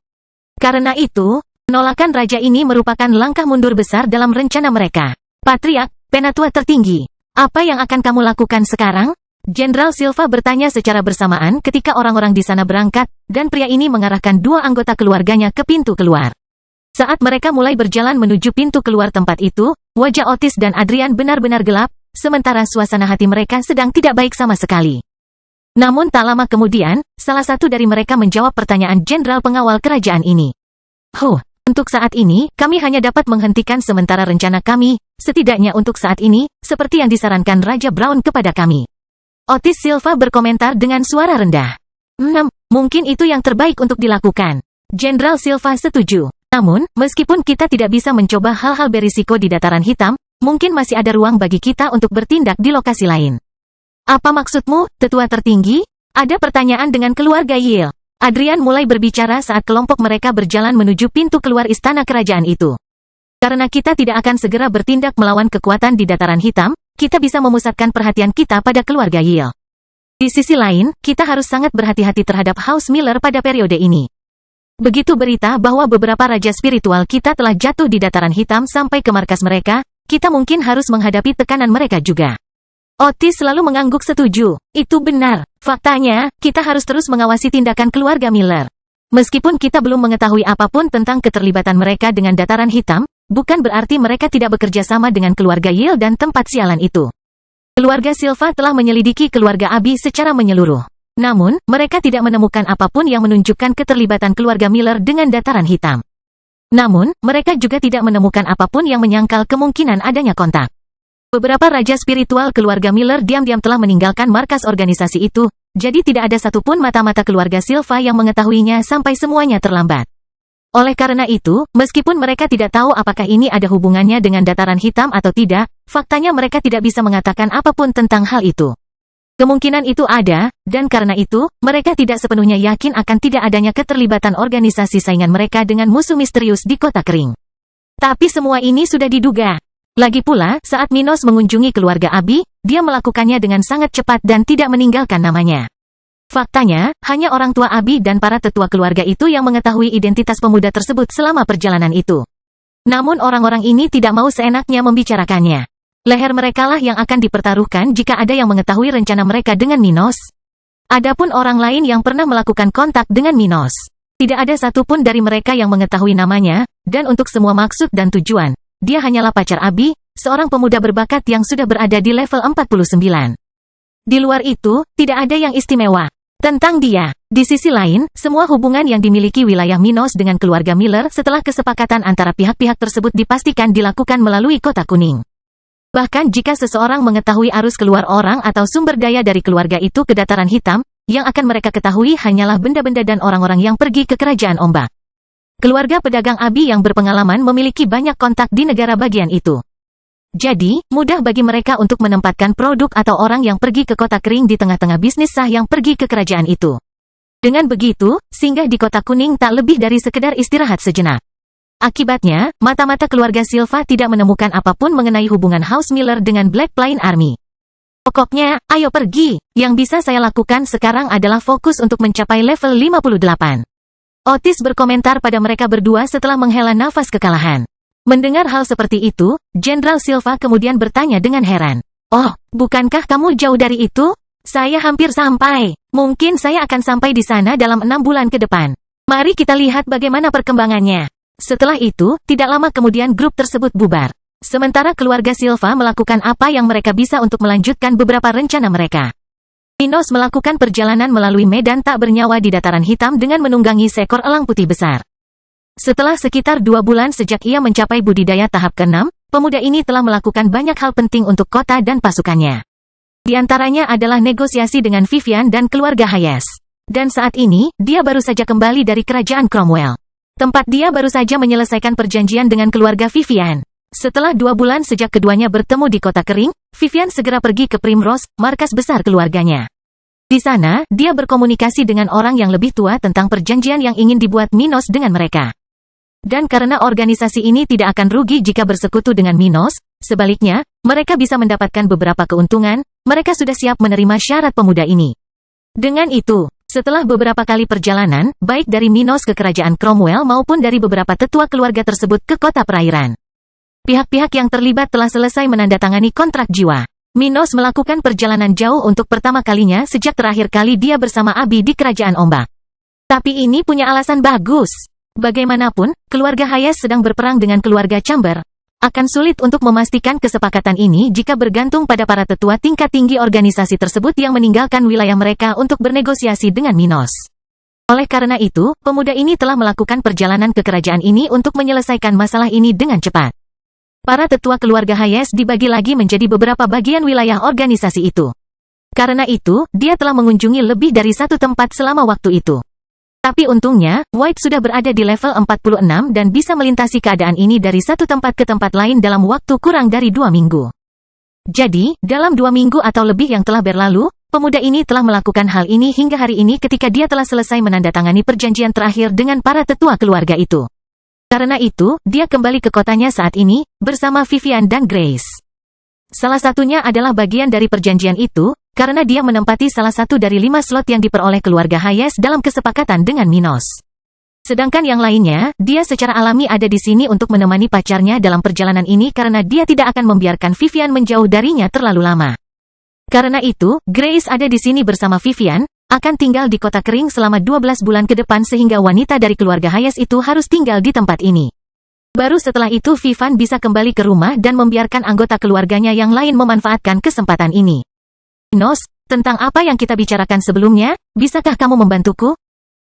Karena itu, penolakan raja ini merupakan langkah mundur besar dalam rencana mereka. Patriark, penatua tertinggi, apa yang akan kamu lakukan sekarang? Jenderal Silva bertanya secara bersamaan ketika orang-orang di sana berangkat, dan pria ini mengarahkan dua anggota keluarganya ke pintu keluar. Saat mereka mulai berjalan menuju pintu keluar tempat itu, wajah Otis dan Adrian benar-benar gelap, sementara suasana hati mereka sedang tidak baik sama sekali. Namun tak lama kemudian, salah satu dari mereka menjawab pertanyaan jenderal pengawal kerajaan ini. Untuk saat ini, kami hanya dapat menghentikan sementara rencana kami, setidaknya untuk saat ini, seperti yang disarankan Raja Brown kepada kami. Otis Silva berkomentar dengan suara rendah. Mungkin itu yang terbaik untuk dilakukan. Jenderal Silva setuju. Namun, meskipun kita tidak bisa mencoba hal-hal berisiko di dataran hitam, mungkin masih ada ruang bagi kita untuk bertindak di lokasi lain. Apa maksudmu, tetua tertinggi? Ada pertanyaan dengan keluarga Yale. Adrian mulai berbicara saat kelompok mereka berjalan menuju pintu keluar istana kerajaan itu. Karena kita tidak akan segera bertindak melawan kekuatan di dataran hitam, kita bisa memusatkan perhatian kita pada keluarga Yale. Di sisi lain, kita harus sangat berhati-hati terhadap House Miller pada periode ini. Begitu berita bahwa beberapa raja spiritual kita telah jatuh di dataran hitam sampai ke markas mereka, kita mungkin harus menghadapi tekanan mereka juga. Otis selalu mengangguk setuju. Itu benar. Faktanya, kita harus terus mengawasi tindakan keluarga Miller. Meskipun kita belum mengetahui apapun tentang keterlibatan mereka dengan dataran hitam, bukan berarti mereka tidak bekerja sama dengan keluarga Yale dan tempat sialan itu. Keluarga Silva telah menyelidiki keluarga Abi secara menyeluruh. Namun, mereka tidak menemukan apapun yang menunjukkan keterlibatan keluarga Miller dengan dataran hitam. Namun, mereka juga tidak menemukan apapun yang menyangkal kemungkinan adanya kontak. Beberapa raja spiritual keluarga Miller diam-diam telah meninggalkan markas organisasi itu, jadi tidak ada satupun mata-mata keluarga Silva yang mengetahuinya sampai semuanya terlambat. Oleh karena itu, meskipun mereka tidak tahu apakah ini ada hubungannya dengan dataran hitam atau tidak, faktanya mereka tidak bisa mengatakan apapun tentang hal itu. Kemungkinan itu ada, dan karena itu, mereka tidak sepenuhnya yakin akan tidak adanya keterlibatan organisasi saingan mereka dengan musuh misterius di Kota Kering. Tapi semua ini sudah diduga. Lagi pula, saat Minos mengunjungi keluarga Abi, dia melakukannya dengan sangat cepat dan tidak meninggalkan namanya. Faktanya, hanya orang tua Abi dan para tetua keluarga itu yang mengetahui identitas pemuda tersebut selama perjalanan itu. Namun orang-orang ini tidak mau seenaknya membicarakannya. Leher merekalah yang akan dipertaruhkan jika ada yang mengetahui rencana mereka dengan Minos. Adapun orang lain yang pernah melakukan kontak dengan Minos. Tidak ada satupun dari mereka yang mengetahui namanya, dan untuk semua maksud dan tujuan, dia hanyalah pacar Abi, seorang pemuda berbakat yang sudah berada di level 49. Di luar itu, tidak ada yang istimewa tentang dia. Di sisi lain, semua hubungan yang dimiliki wilayah Minos dengan keluarga Miller setelah kesepakatan antara pihak-pihak tersebut dipastikan dilakukan melalui Kota Kuning. Bahkan jika seseorang mengetahui arus keluar orang atau sumber daya dari keluarga itu ke dataran hitam, yang akan mereka ketahui hanyalah benda-benda dan orang-orang yang pergi ke Kerajaan Ombak. Keluarga pedagang Abi yang berpengalaman memiliki banyak kontak di negara bagian itu. Jadi, mudah bagi mereka untuk menempatkan produk atau orang yang pergi ke Kota Kering di tengah-tengah bisnis sah yang pergi ke kerajaan itu. Dengan begitu, singgah di Kota Kuning tak lebih dari sekedar istirahat sejenak. Akibatnya, mata-mata keluarga Silva tidak menemukan apapun mengenai hubungan House Miller dengan Black Plain Army. Pokoknya, ayo pergi. Yang bisa saya lakukan sekarang adalah fokus untuk mencapai level 58. Otis berkomentar pada mereka berdua setelah menghela nafas kekalahan. Mendengar hal seperti itu, Jenderal Silva kemudian bertanya dengan heran. Oh, bukankah kamu jauh dari itu? Saya hampir sampai. Mungkin saya akan sampai di sana dalam 6 bulan ke depan. Mari kita lihat bagaimana perkembangannya. Setelah itu, tidak lama kemudian grup tersebut bubar. Sementara keluarga Silva melakukan apa yang mereka bisa untuk melanjutkan beberapa rencana mereka. Minos melakukan perjalanan melalui medan tak bernyawa di dataran hitam dengan menunggangi seekor elang putih besar. Setelah sekitar 2 bulan sejak ia mencapai budidaya tahap ke-6, pemuda ini telah melakukan banyak hal penting untuk kota dan pasukannya. Di antaranya adalah negosiasi dengan Vivian dan keluarga Hayes. Dan saat ini, dia baru saja kembali dari kerajaan Cromwell. Tempat dia baru saja menyelesaikan perjanjian dengan keluarga Vivian. Setelah 2 bulan sejak keduanya bertemu di Kota Kering, Vivian segera pergi ke Primrose, markas besar keluarganya. Di sana, dia berkomunikasi dengan orang yang lebih tua tentang perjanjian yang ingin dibuat Minos dengan mereka. Dan karena organisasi ini tidak akan rugi jika bersekutu dengan Minos, sebaliknya, mereka bisa mendapatkan beberapa keuntungan, mereka sudah siap menerima syarat pemuda ini. Dengan itu, setelah beberapa kali perjalanan, baik dari Minos ke kerajaan Cromwell maupun dari beberapa tetua keluarga tersebut ke kota perairan, pihak-pihak yang terlibat telah selesai menandatangani kontrak jiwa. Minos melakukan perjalanan jauh untuk pertama kalinya sejak terakhir kali dia bersama Abi di Kerajaan Ombak. Tapi ini punya alasan bagus. Bagaimanapun, keluarga Hayes sedang berperang dengan keluarga Chamber. Akan sulit untuk memastikan kesepakatan ini jika bergantung pada para tetua tingkat tinggi organisasi tersebut yang meninggalkan wilayah mereka untuk bernegosiasi dengan Minos. Oleh karena itu, pemuda ini telah melakukan perjalanan ke kerajaan ini untuk menyelesaikan masalah ini dengan cepat. Para tetua keluarga Hayes dibagi lagi menjadi beberapa bagian wilayah organisasi itu. Karena itu, dia telah mengunjungi lebih dari satu tempat selama waktu itu. Tapi untungnya, White sudah berada di level 46 dan bisa melintasi keadaan ini dari satu tempat ke tempat lain dalam waktu kurang dari 2 minggu. Jadi, dalam 2 minggu atau lebih yang telah berlalu, pemuda ini telah melakukan hal ini hingga hari ini ketika dia telah selesai menandatangani perjanjian terakhir dengan para tetua keluarga itu. Karena itu, dia kembali ke kotanya saat ini, bersama Vivian dan Grace. Salah satunya adalah bagian dari perjanjian itu, karena dia menempati salah satu dari 5 slot yang diperoleh keluarga Hayes dalam kesepakatan dengan Minos. Sedangkan yang lainnya, dia secara alami ada di sini untuk menemani pacarnya dalam perjalanan ini karena dia tidak akan membiarkan Vivian menjauh darinya terlalu lama. Karena itu, Grace ada di sini bersama Vivian, akan tinggal di kota kering selama 12 bulan ke depan sehingga wanita dari keluarga Hayes itu harus tinggal di tempat ini. Baru setelah itu Vivian bisa kembali ke rumah dan membiarkan anggota keluarganya yang lain memanfaatkan kesempatan ini. Minos, tentang apa yang kita bicarakan sebelumnya, bisakah kamu membantuku?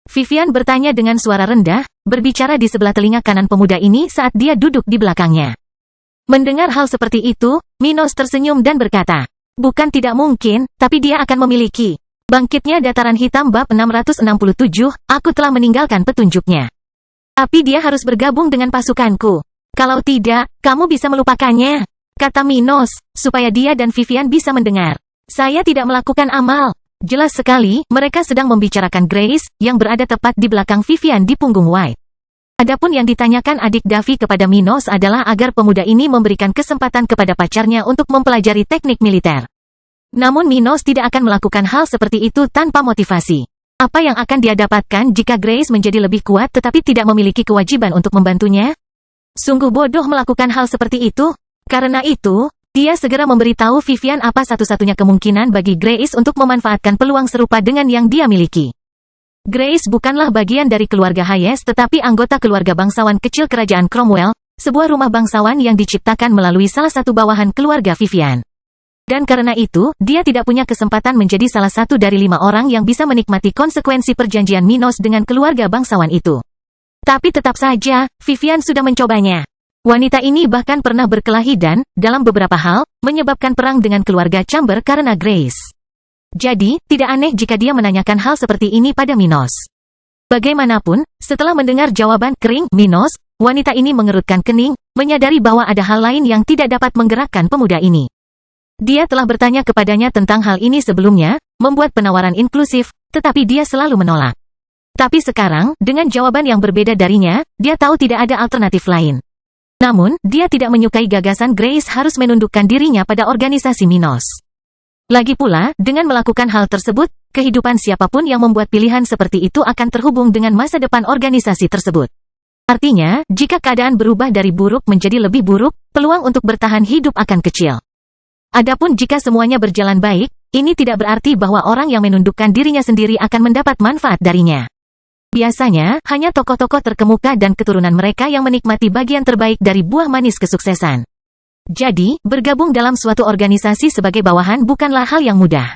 Vivian bertanya dengan suara rendah, berbicara di sebelah telinga kanan pemuda ini saat dia duduk di belakangnya. Mendengar hal seperti itu, Minos tersenyum dan berkata, bukan tidak mungkin, tapi dia akan memiliki. Bangkitnya Dataran Hitam bab 667, aku telah meninggalkan petunjuknya. Tapi dia harus bergabung dengan pasukanku. Kalau tidak, kamu bisa melupakannya, kata Minos, supaya dia dan Vivian bisa mendengar. Saya tidak melakukan amal. Jelas sekali, mereka sedang membicarakan Grace, yang berada tepat di belakang Vivian di punggung White. Adapun yang ditanyakan adik Davy kepada Minos adalah agar pemuda ini memberikan kesempatan kepada pacarnya untuk mempelajari teknik militer. Namun Minos tidak akan melakukan hal seperti itu tanpa motivasi. Apa yang akan dia dapatkan jika Grace menjadi lebih kuat tetapi tidak memiliki kewajiban untuk membantunya? Sungguh bodoh melakukan hal seperti itu. Karena itu, dia segera memberitahu Vivian apa satu-satunya kemungkinan bagi Grace untuk memanfaatkan peluang serupa dengan yang dia miliki. Grace bukanlah bagian dari keluarga Hayes tetapi anggota keluarga bangsawan kecil kerajaan Cromwell, sebuah rumah bangsawan yang diciptakan melalui salah satu bawahan keluarga Vivian. Dan karena itu, dia tidak punya kesempatan menjadi salah satu dari 5 orang yang bisa menikmati konsekuensi perjanjian Minos dengan keluarga bangsawan itu. Tapi tetap saja, Vivian sudah mencobanya. Wanita ini bahkan pernah berkelahi dan, dalam beberapa hal, menyebabkan perang dengan keluarga Chamber karena Grace. Jadi, tidak aneh jika dia menanyakan hal seperti ini pada Minos. Bagaimanapun, setelah mendengar jawaban kering Minos, wanita ini mengerutkan kening, menyadari bahwa ada hal lain yang tidak dapat menggerakkan pemuda ini. Dia telah bertanya kepadanya tentang hal ini sebelumnya, membuat penawaran inklusif, tetapi dia selalu menolak. Tapi sekarang, dengan jawaban yang berbeda darinya, dia tahu tidak ada alternatif lain. Namun, dia tidak menyukai gagasan Grace harus menundukkan dirinya pada organisasi Minos. Lagi pula, dengan melakukan hal tersebut, kehidupan siapapun yang membuat pilihan seperti itu akan terhubung dengan masa depan organisasi tersebut. Artinya, jika keadaan berubah dari buruk menjadi lebih buruk, peluang untuk bertahan hidup akan kecil. Adapun jika semuanya berjalan baik, ini tidak berarti bahwa orang yang menundukkan dirinya sendiri akan mendapat manfaat darinya. Biasanya, hanya tokoh-tokoh terkemuka dan keturunan mereka yang menikmati bagian terbaik dari buah manis kesuksesan. Jadi, bergabung dalam suatu organisasi sebagai bawahan bukanlah hal yang mudah.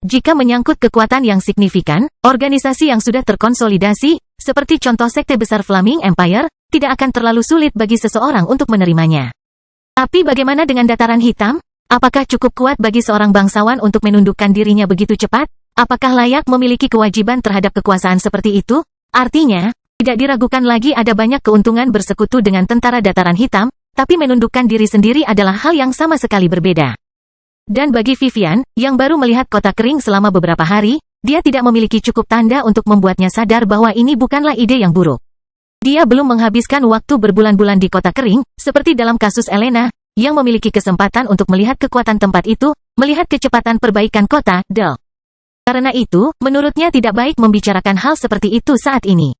Jika menyangkut kekuatan yang signifikan, organisasi yang sudah terkonsolidasi, seperti contoh sekte besar Flaming Empire, tidak akan terlalu sulit bagi seseorang untuk menerimanya. Tapi bagaimana dengan Dataran Hitam? Apakah cukup kuat bagi seorang bangsawan untuk menundukkan dirinya begitu cepat? Apakah layak memiliki kewajiban terhadap kekuasaan seperti itu? Artinya, tidak diragukan lagi ada banyak keuntungan bersekutu dengan tentara Dataran Hitam, tapi menundukkan diri sendiri adalah hal yang sama sekali berbeda. Dan bagi Vivian, yang baru melihat kota kering selama beberapa hari, dia tidak memiliki cukup tanda untuk membuatnya sadar bahwa ini bukanlah ide yang buruk. Dia belum menghabiskan waktu berbulan-bulan di kota kering, seperti dalam kasus Elena, yang memiliki kesempatan untuk melihat kekuatan tempat itu, melihat kecepatan perbaikan kota, Del. Karena itu, menurutnya tidak baik membicarakan hal seperti itu saat ini.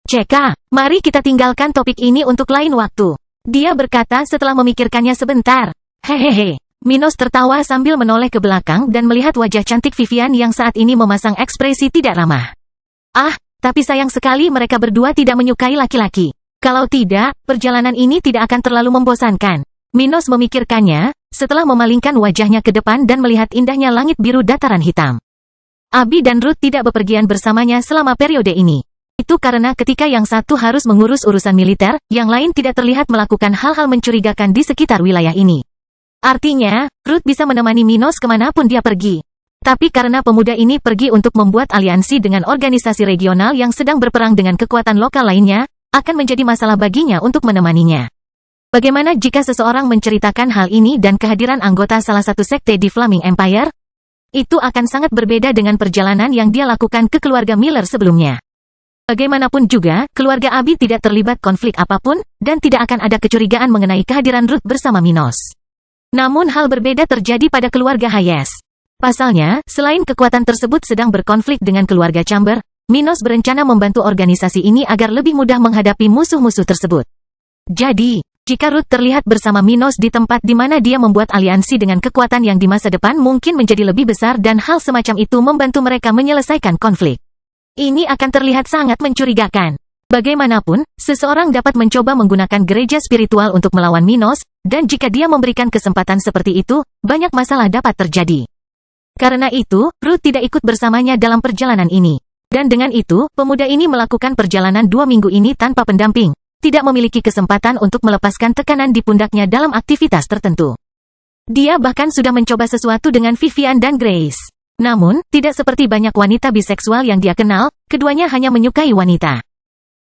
Ceka, mari kita tinggalkan topik ini untuk lain waktu. Dia berkata setelah memikirkannya sebentar. Hehehe. Minos tertawa sambil menoleh ke belakang dan melihat wajah cantik Vivian yang saat ini memasang ekspresi tidak ramah. Ah, tapi sayang sekali mereka berdua tidak menyukai laki-laki. Kalau tidak, perjalanan ini tidak akan terlalu membosankan. Minos memikirkannya, setelah memalingkan wajahnya ke depan dan melihat indahnya langit biru Dataran Hitam. Abi dan Ruth tidak bepergian bersamanya selama periode ini. Itu karena ketika yang satu harus mengurus urusan militer, yang lain tidak terlihat melakukan hal-hal mencurigakan di sekitar wilayah ini. Artinya, Ruth bisa menemani Minos kemanapun dia pergi. Tapi karena pemuda ini pergi untuk membuat aliansi dengan organisasi regional yang sedang berperang dengan kekuatan lokal lainnya, akan menjadi masalah baginya untuk menemaninya. Bagaimana jika seseorang menceritakan hal ini dan kehadiran anggota salah satu sekte di Flaming Empire? Itu akan sangat berbeda dengan perjalanan yang dia lakukan ke keluarga Miller sebelumnya. Bagaimanapun juga, keluarga Abi tidak terlibat konflik apapun, dan tidak akan ada kecurigaan mengenai kehadiran Ruth bersama Minos. Namun hal berbeda terjadi pada keluarga Hayes. Pasalnya, selain kekuatan tersebut sedang berkonflik dengan keluarga Chamber, Minos berencana membantu organisasi ini agar lebih mudah menghadapi musuh-musuh tersebut. Jadi, jika Ruth terlihat bersama Minos di tempat di mana dia membuat aliansi dengan kekuatan yang di masa depan mungkin menjadi lebih besar dan hal semacam itu membantu mereka menyelesaikan konflik. Ini akan terlihat sangat mencurigakan. Bagaimanapun, seseorang dapat mencoba menggunakan gereja spiritual untuk melawan Minos, dan jika dia memberikan kesempatan seperti itu, banyak masalah dapat terjadi. Karena itu, Ruth tidak ikut bersamanya dalam perjalanan ini. Dan dengan itu, pemuda ini melakukan perjalanan 2 minggu ini tanpa pendamping, tidak memiliki kesempatan untuk melepaskan tekanan di pundaknya dalam aktivitas tertentu. Dia bahkan sudah mencoba sesuatu dengan Vivian dan Grace. Namun, tidak seperti banyak wanita biseksual yang dia kenal, keduanya hanya menyukai wanita.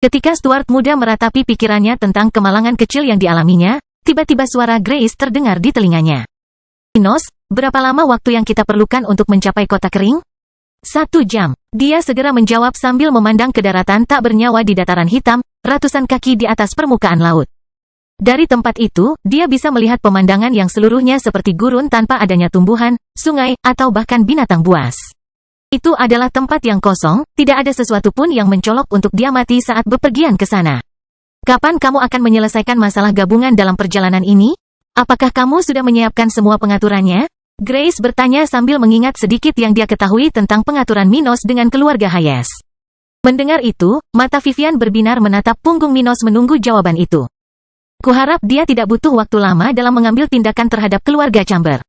Ketika Stuart muda meratapi pikirannya tentang kemalangan kecil yang dialaminya, tiba-tiba suara Grace terdengar di telinganya. Minos, berapa lama waktu yang kita perlukan untuk mencapai kota kering? 1 jam. Dia segera menjawab sambil memandang ke daratan tak bernyawa di dataran hitam, ratusan kaki di atas permukaan laut. Dari tempat itu, dia bisa melihat pemandangan yang seluruhnya seperti gurun tanpa adanya tumbuhan, sungai, atau bahkan binatang buas. Itu adalah tempat yang kosong, tidak ada sesuatu pun yang mencolok untuk diamati saat bepergian ke sana. Kapan kamu akan menyelesaikan masalah gabungan dalam perjalanan ini? Apakah kamu sudah menyiapkan semua pengaturannya? Grace bertanya sambil mengingat sedikit yang dia ketahui tentang pengaturan Minos dengan keluarga Hayes. Mendengar itu, mata Vivian berbinar menatap punggung Minos menunggu jawaban itu. Kuharap dia tidak butuh waktu lama dalam mengambil tindakan terhadap keluarga Chamber.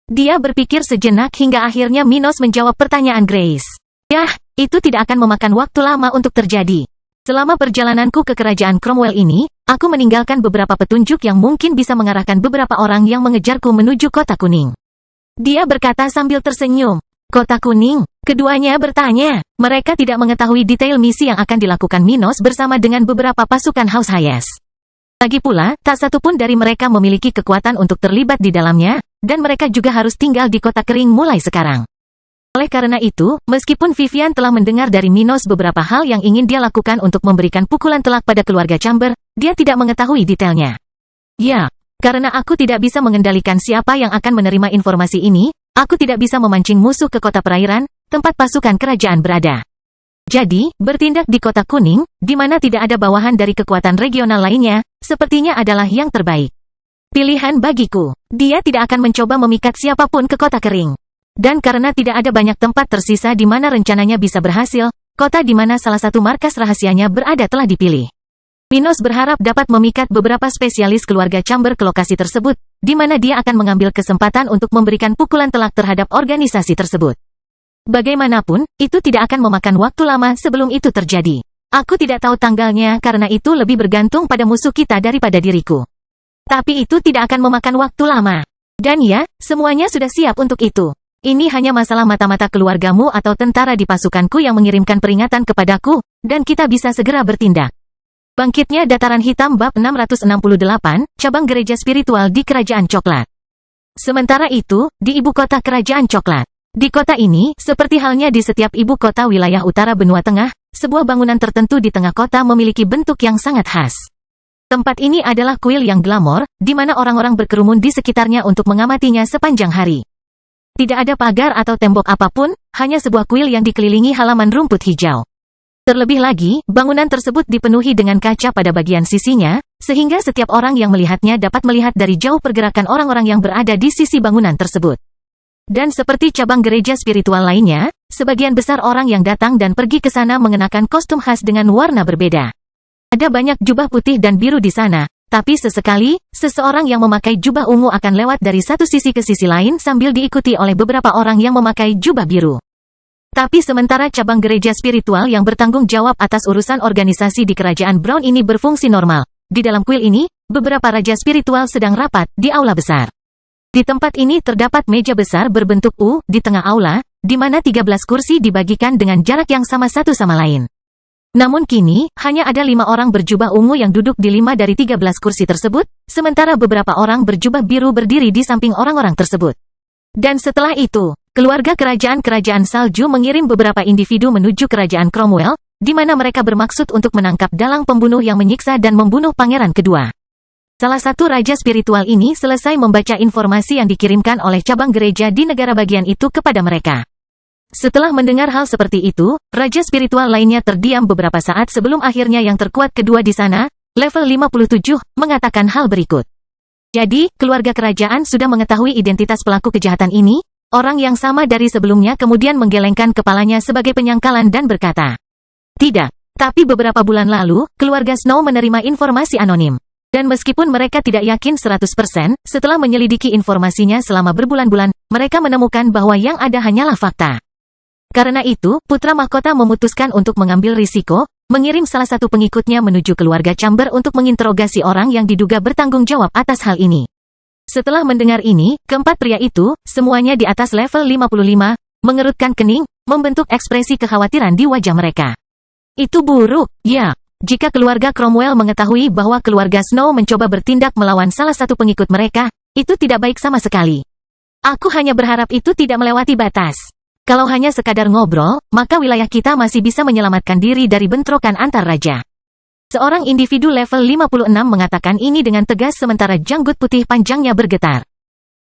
Dia berpikir sejenak hingga akhirnya Minos menjawab pertanyaan Grace. Yah, itu tidak akan memakan waktu lama untuk terjadi. Selama perjalananku ke kerajaan Cromwell ini, aku meninggalkan beberapa petunjuk yang mungkin bisa mengarahkan beberapa orang yang mengejarku menuju Kota Kuning. Dia berkata sambil tersenyum. Kota Kuning? Keduanya bertanya. Mereka tidak mengetahui detail misi yang akan dilakukan Minos bersama dengan beberapa pasukan House Hayes. Lagi pula, tak satu pun dari mereka memiliki kekuatan untuk terlibat di dalamnya, dan mereka juga harus tinggal di Kota Kering mulai sekarang. Oleh karena itu, meskipun Vivian telah mendengar dari Minos beberapa hal yang ingin dia lakukan untuk memberikan pukulan telak pada keluarga Chamber, dia tidak mengetahui detailnya. Ya, karena aku tidak bisa mengendalikan siapa yang akan menerima informasi ini, aku tidak bisa memancing musuh ke kota perairan, tempat pasukan kerajaan berada. Jadi, bertindak di Kota Kuning, di mana tidak ada bawahan dari kekuatan regional lainnya, sepertinya adalah yang terbaik. Pilihan bagiku. Dia tidak akan mencoba memikat siapapun ke Kota Kering. Dan karena tidak ada banyak tempat tersisa di mana rencananya bisa berhasil, kota di mana salah satu markas rahasianya berada telah dipilih. Minos berharap dapat memikat beberapa spesialis keluarga Chamber ke lokasi tersebut, di mana dia akan mengambil kesempatan untuk memberikan pukulan telak terhadap organisasi tersebut. Bagaimanapun, itu tidak akan memakan waktu lama sebelum itu terjadi. Aku tidak tahu tanggalnya karena itu lebih bergantung pada musuh kita daripada diriku. Tapi itu tidak akan memakan waktu lama. Dan ya, semuanya sudah siap untuk itu. Ini hanya masalah mata-mata keluargamu atau tentara di pasukanku yang mengirimkan peringatan kepadaku, dan kita bisa segera bertindak. Bangkitnya Dataran Hitam Bab 668, Cabang Gereja Spiritual di Kerajaan Coklat. Sementara itu, di ibu kota Kerajaan Coklat. Di kota ini, seperti halnya di setiap ibu kota wilayah utara benua tengah, sebuah bangunan tertentu di tengah kota memiliki bentuk yang sangat khas. Tempat ini adalah kuil yang glamor, di mana orang-orang berkerumun di sekitarnya untuk mengamatinya sepanjang hari. Tidak ada pagar atau tembok apapun, hanya sebuah kuil yang dikelilingi halaman rumput hijau. Terlebih lagi, bangunan tersebut dipenuhi dengan kaca pada bagian sisinya, sehingga setiap orang yang melihatnya dapat melihat dari jauh pergerakan orang-orang yang berada di sisi bangunan tersebut. Dan seperti cabang gereja spiritual lainnya, sebagian besar orang yang datang dan pergi ke sana mengenakan kostum khas dengan warna berbeda. Ada banyak jubah putih dan biru di sana, tapi sesekali, seseorang yang memakai jubah ungu akan lewat dari satu sisi ke sisi lain sambil diikuti oleh beberapa orang yang memakai jubah biru. Tapi sementara cabang gereja spiritual yang bertanggung jawab atas urusan organisasi di Kerajaan Brown ini berfungsi normal, di dalam kuil ini, beberapa raja spiritual sedang rapat di aula besar. Di tempat ini terdapat meja besar berbentuk U di tengah aula, di mana 13 kursi dibagikan dengan jarak yang sama satu sama lain. Namun kini, hanya ada 5 orang berjubah ungu yang duduk di 5 dari 13 kursi tersebut, sementara beberapa orang berjubah biru berdiri di samping orang-orang tersebut. Dan setelah itu, keluarga kerajaan salju mengirim beberapa individu menuju kerajaan Cromwell, di mana mereka bermaksud untuk menangkap dalang pembunuh yang menyiksa dan membunuh pangeran kedua. Salah satu raja spiritual ini selesai membaca informasi yang dikirimkan oleh cabang gereja di negara bagian itu kepada mereka. Setelah mendengar hal seperti itu, raja spiritual lainnya terdiam beberapa saat sebelum akhirnya yang terkuat kedua di sana, level 57, mengatakan hal berikut. Jadi, keluarga kerajaan sudah mengetahui identitas pelaku kejahatan ini. Orang yang sama dari sebelumnya kemudian menggelengkan kepalanya sebagai penyangkalan dan berkata, "Tidak, tapi beberapa bulan lalu, keluarga Snow menerima informasi anonim. Dan meskipun mereka tidak yakin 100%, setelah menyelidiki informasinya selama berbulan-bulan, mereka menemukan bahwa yang ada hanyalah fakta. Karena itu, putra mahkota memutuskan untuk mengambil risiko, mengirim salah satu pengikutnya menuju keluarga Chamber untuk menginterogasi orang yang diduga bertanggung jawab atas hal ini." Setelah mendengar ini, keempat pria itu, semuanya di atas level 55, mengerutkan kening, membentuk ekspresi kekhawatiran di wajah mereka. Itu buruk, ya. Jika keluarga Cromwell mengetahui bahwa keluarga Snow mencoba bertindak melawan salah satu pengikut mereka, itu tidak baik sama sekali. Aku hanya berharap itu tidak melewati batas. Kalau hanya sekadar ngobrol, maka wilayah kita masih bisa menyelamatkan diri dari bentrokan antar raja. Seorang individu level 56 mengatakan ini dengan tegas sementara janggut putih panjangnya bergetar.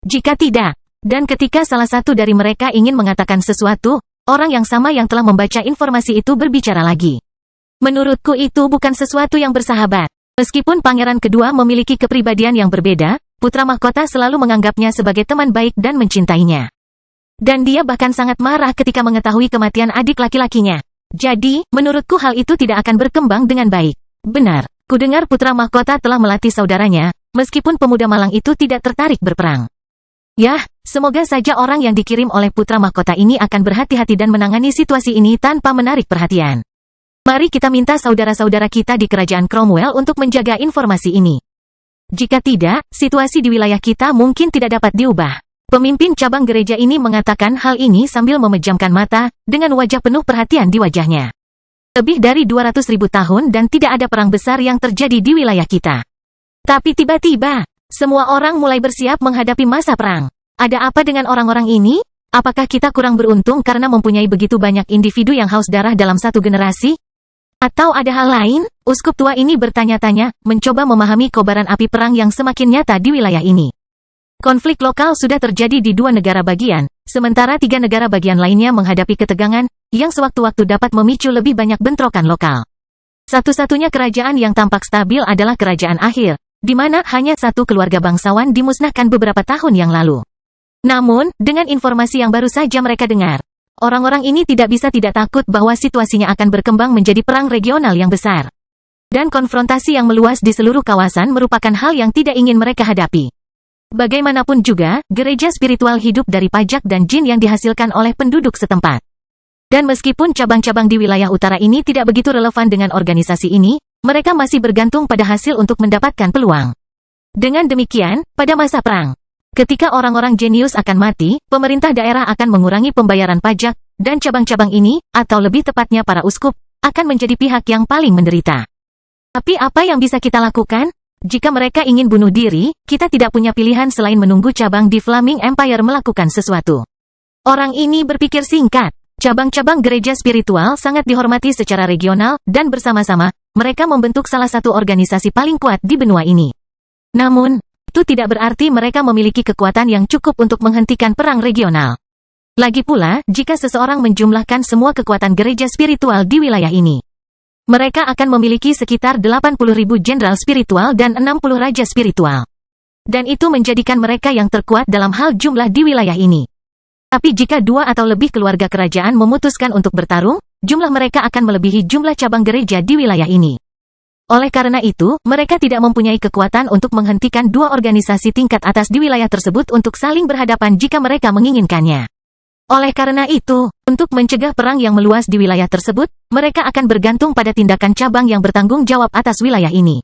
Jika tidak, dan ketika salah satu dari mereka ingin mengatakan sesuatu, orang yang sama yang telah membaca informasi itu berbicara lagi. Menurutku itu bukan sesuatu yang bersahabat. Meskipun pangeran kedua memiliki kepribadian yang berbeda, putra mahkota selalu menganggapnya sebagai teman baik dan mencintainya. Dan dia bahkan sangat marah ketika mengetahui kematian adik laki-lakinya. Jadi, menurutku hal itu tidak akan berkembang dengan baik. Benar, kudengar putra mahkota telah melatih saudaranya, meskipun pemuda malang itu tidak tertarik berperang. Yah, semoga saja orang yang dikirim oleh putra mahkota ini akan berhati-hati dan menangani situasi ini tanpa menarik perhatian. Mari kita minta saudara-saudara kita di kerajaan Cromwell untuk menjaga informasi ini. Jika tidak, situasi di wilayah kita mungkin tidak dapat diubah. Pemimpin cabang gereja ini mengatakan hal ini sambil memejamkan mata, dengan wajah penuh perhatian di wajahnya. Lebih dari 200.000 tahun dan tidak ada perang besar yang terjadi di wilayah kita. Tapi tiba-tiba, semua orang mulai bersiap menghadapi masa perang. Ada apa dengan orang-orang ini? Apakah kita kurang beruntung karena mempunyai begitu banyak individu yang haus darah dalam satu generasi? Atau ada hal lain? Uskup tua ini bertanya-tanya, mencoba memahami kobaran api perang yang semakin nyata di wilayah ini. Konflik lokal sudah terjadi di 2 negara bagian, sementara 3 negara bagian lainnya menghadapi ketegangan, yang sewaktu-waktu dapat memicu lebih banyak bentrokan lokal. Satu-satunya kerajaan yang tampak stabil adalah kerajaan akhir, di mana hanya satu keluarga bangsawan dimusnahkan beberapa tahun yang lalu. Namun, dengan informasi yang baru saja mereka dengar, orang-orang ini tidak bisa tidak takut bahwa situasinya akan berkembang menjadi perang regional yang besar. Dan konfrontasi yang meluas di seluruh kawasan merupakan hal yang tidak ingin mereka hadapi. Bagaimanapun juga, gereja spiritual hidup dari pajak dan jin yang dihasilkan oleh penduduk setempat. Dan meskipun cabang-cabang di wilayah utara ini tidak begitu relevan dengan organisasi ini, mereka masih bergantung pada hasil untuk mendapatkan peluang. Dengan demikian, pada masa perang, ketika orang-orang jenius akan mati, pemerintah daerah akan mengurangi pembayaran pajak, dan cabang-cabang ini, atau lebih tepatnya para uskup, akan menjadi pihak yang paling menderita. Tapi apa yang bisa kita lakukan? Jika mereka ingin bunuh diri, kita tidak punya pilihan selain menunggu cabang di Flaming Empire melakukan sesuatu. Orang ini berpikir singkat. Cabang-cabang gereja spiritual sangat dihormati secara regional, dan bersama-sama, mereka membentuk salah satu organisasi paling kuat di benua ini. Namun, itu tidak berarti mereka memiliki kekuatan yang cukup untuk menghentikan perang regional. Lagi pula, jika seseorang menjumlahkan semua kekuatan gereja spiritual di wilayah ini, mereka akan memiliki sekitar 80.000 jenderal spiritual dan 60 raja spiritual. Dan itu menjadikan mereka yang terkuat dalam hal jumlah di wilayah ini. Tapi jika 2 atau lebih keluarga kerajaan memutuskan untuk bertarung, jumlah mereka akan melebihi jumlah cabang gereja di wilayah ini. Oleh karena itu, mereka tidak mempunyai kekuatan untuk menghentikan 2 organisasi tingkat atas di wilayah tersebut untuk saling berhadapan jika mereka menginginkannya. Oleh karena itu, untuk mencegah perang yang meluas di wilayah tersebut, mereka akan bergantung pada tindakan cabang yang bertanggung jawab atas wilayah ini.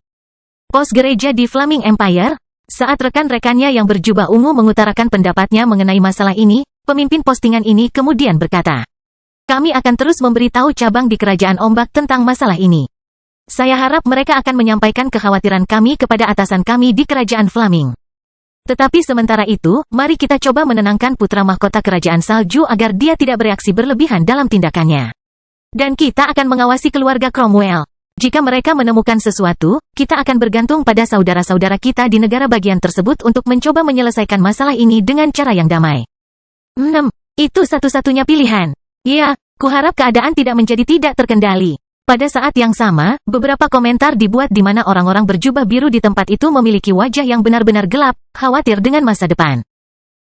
Pos gereja di Flaming Empire, saat rekan-rekannya yang berjubah ungu mengutarakan pendapatnya mengenai masalah ini, pemimpin postingan ini kemudian berkata, "Kami akan terus memberitahu cabang di Kerajaan Ombak tentang masalah ini. Saya harap mereka akan menyampaikan kekhawatiran kami kepada atasan kami di Kerajaan Flaming. Tetapi sementara itu, mari kita coba menenangkan putra mahkota Kerajaan Salju agar dia tidak bereaksi berlebihan dalam tindakannya. Dan kita akan mengawasi keluarga Cromwell. Jika mereka menemukan sesuatu, kita akan bergantung pada saudara-saudara kita di negara bagian tersebut untuk mencoba menyelesaikan masalah ini dengan cara yang damai." 6. Itu satu-satunya pilihan. Ya, kuharap keadaan tidak menjadi tidak terkendali. Pada saat yang sama, beberapa komentar dibuat di mana orang-orang berjubah biru di tempat itu memiliki wajah yang benar-benar gelap, khawatir dengan masa depan.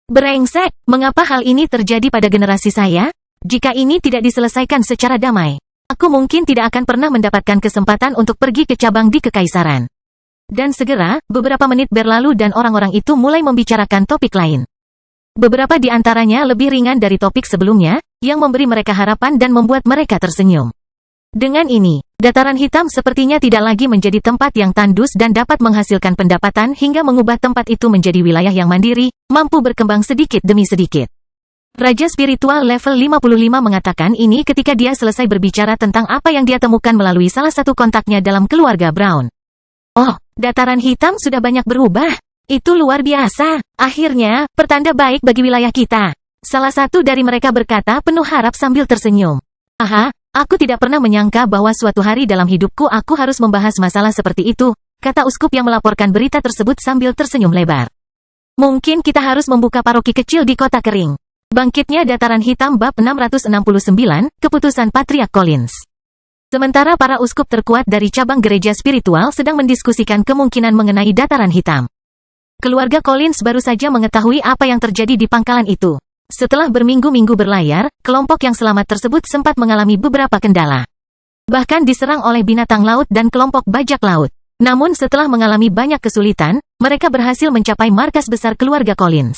"Brengsek, mengapa hal ini terjadi pada generasi saya? Jika ini tidak diselesaikan secara damai, aku mungkin tidak akan pernah mendapatkan kesempatan untuk pergi ke cabang di Kekaisaran." Dan segera, beberapa menit berlalu dan orang-orang itu mulai membicarakan topik lain. Beberapa di antaranya lebih ringan dari topik sebelumnya, yang memberi mereka harapan dan membuat mereka tersenyum. Dengan ini, dataran hitam sepertinya tidak lagi menjadi tempat yang tandus dan dapat menghasilkan pendapatan hingga mengubah tempat itu menjadi wilayah yang mandiri, mampu berkembang sedikit demi sedikit. Raja spiritual level 55 mengatakan ini ketika dia selesai berbicara tentang apa yang dia temukan melalui salah satu kontaknya dalam keluarga Brown. "Oh, dataran hitam sudah banyak berubah. Itu luar biasa. Akhirnya, pertanda baik bagi wilayah kita." Salah satu dari mereka berkata penuh harap sambil tersenyum. "Aha. Aku tidak pernah menyangka bahwa suatu hari dalam hidupku aku harus membahas masalah seperti itu," kata uskup yang melaporkan berita tersebut sambil tersenyum lebar. "Mungkin kita harus membuka paroki kecil di kota kering." Bangkitnya dataran hitam bab 669, keputusan Patriark Collins. Sementara para uskup terkuat dari cabang gereja spiritual sedang mendiskusikan kemungkinan mengenai dataran hitam. Keluarga Collins baru saja mengetahui apa yang terjadi di pangkalan itu. Setelah berminggu-minggu berlayar, kelompok yang selamat tersebut sempat mengalami beberapa kendala. Bahkan diserang oleh binatang laut dan kelompok bajak laut. Namun setelah mengalami banyak kesulitan, mereka berhasil mencapai markas besar keluarga Collins.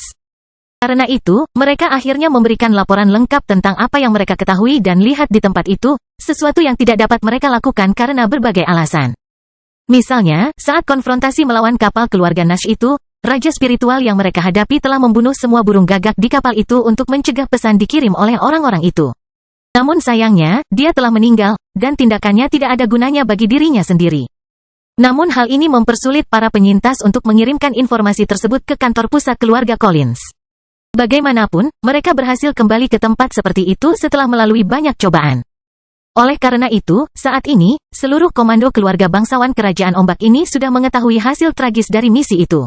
Karena itu, mereka akhirnya memberikan laporan lengkap tentang apa yang mereka ketahui dan lihat di tempat itu, sesuatu yang tidak dapat mereka lakukan karena berbagai alasan. Misalnya, saat konfrontasi melawan kapal keluarga Nash itu, raja spiritual yang mereka hadapi telah membunuh semua burung gagak di kapal itu untuk mencegah pesan dikirim oleh orang-orang itu. Namun sayangnya, dia telah meninggal, dan tindakannya tidak ada gunanya bagi dirinya sendiri. Namun hal ini mempersulit para penyintas untuk mengirimkan informasi tersebut ke kantor pusat keluarga Collins. Bagaimanapun, mereka berhasil kembali ke tempat seperti itu setelah melalui banyak cobaan. Oleh karena itu, saat ini, seluruh komando keluarga bangsawan kerajaan ombak ini sudah mengetahui hasil tragis dari misi itu.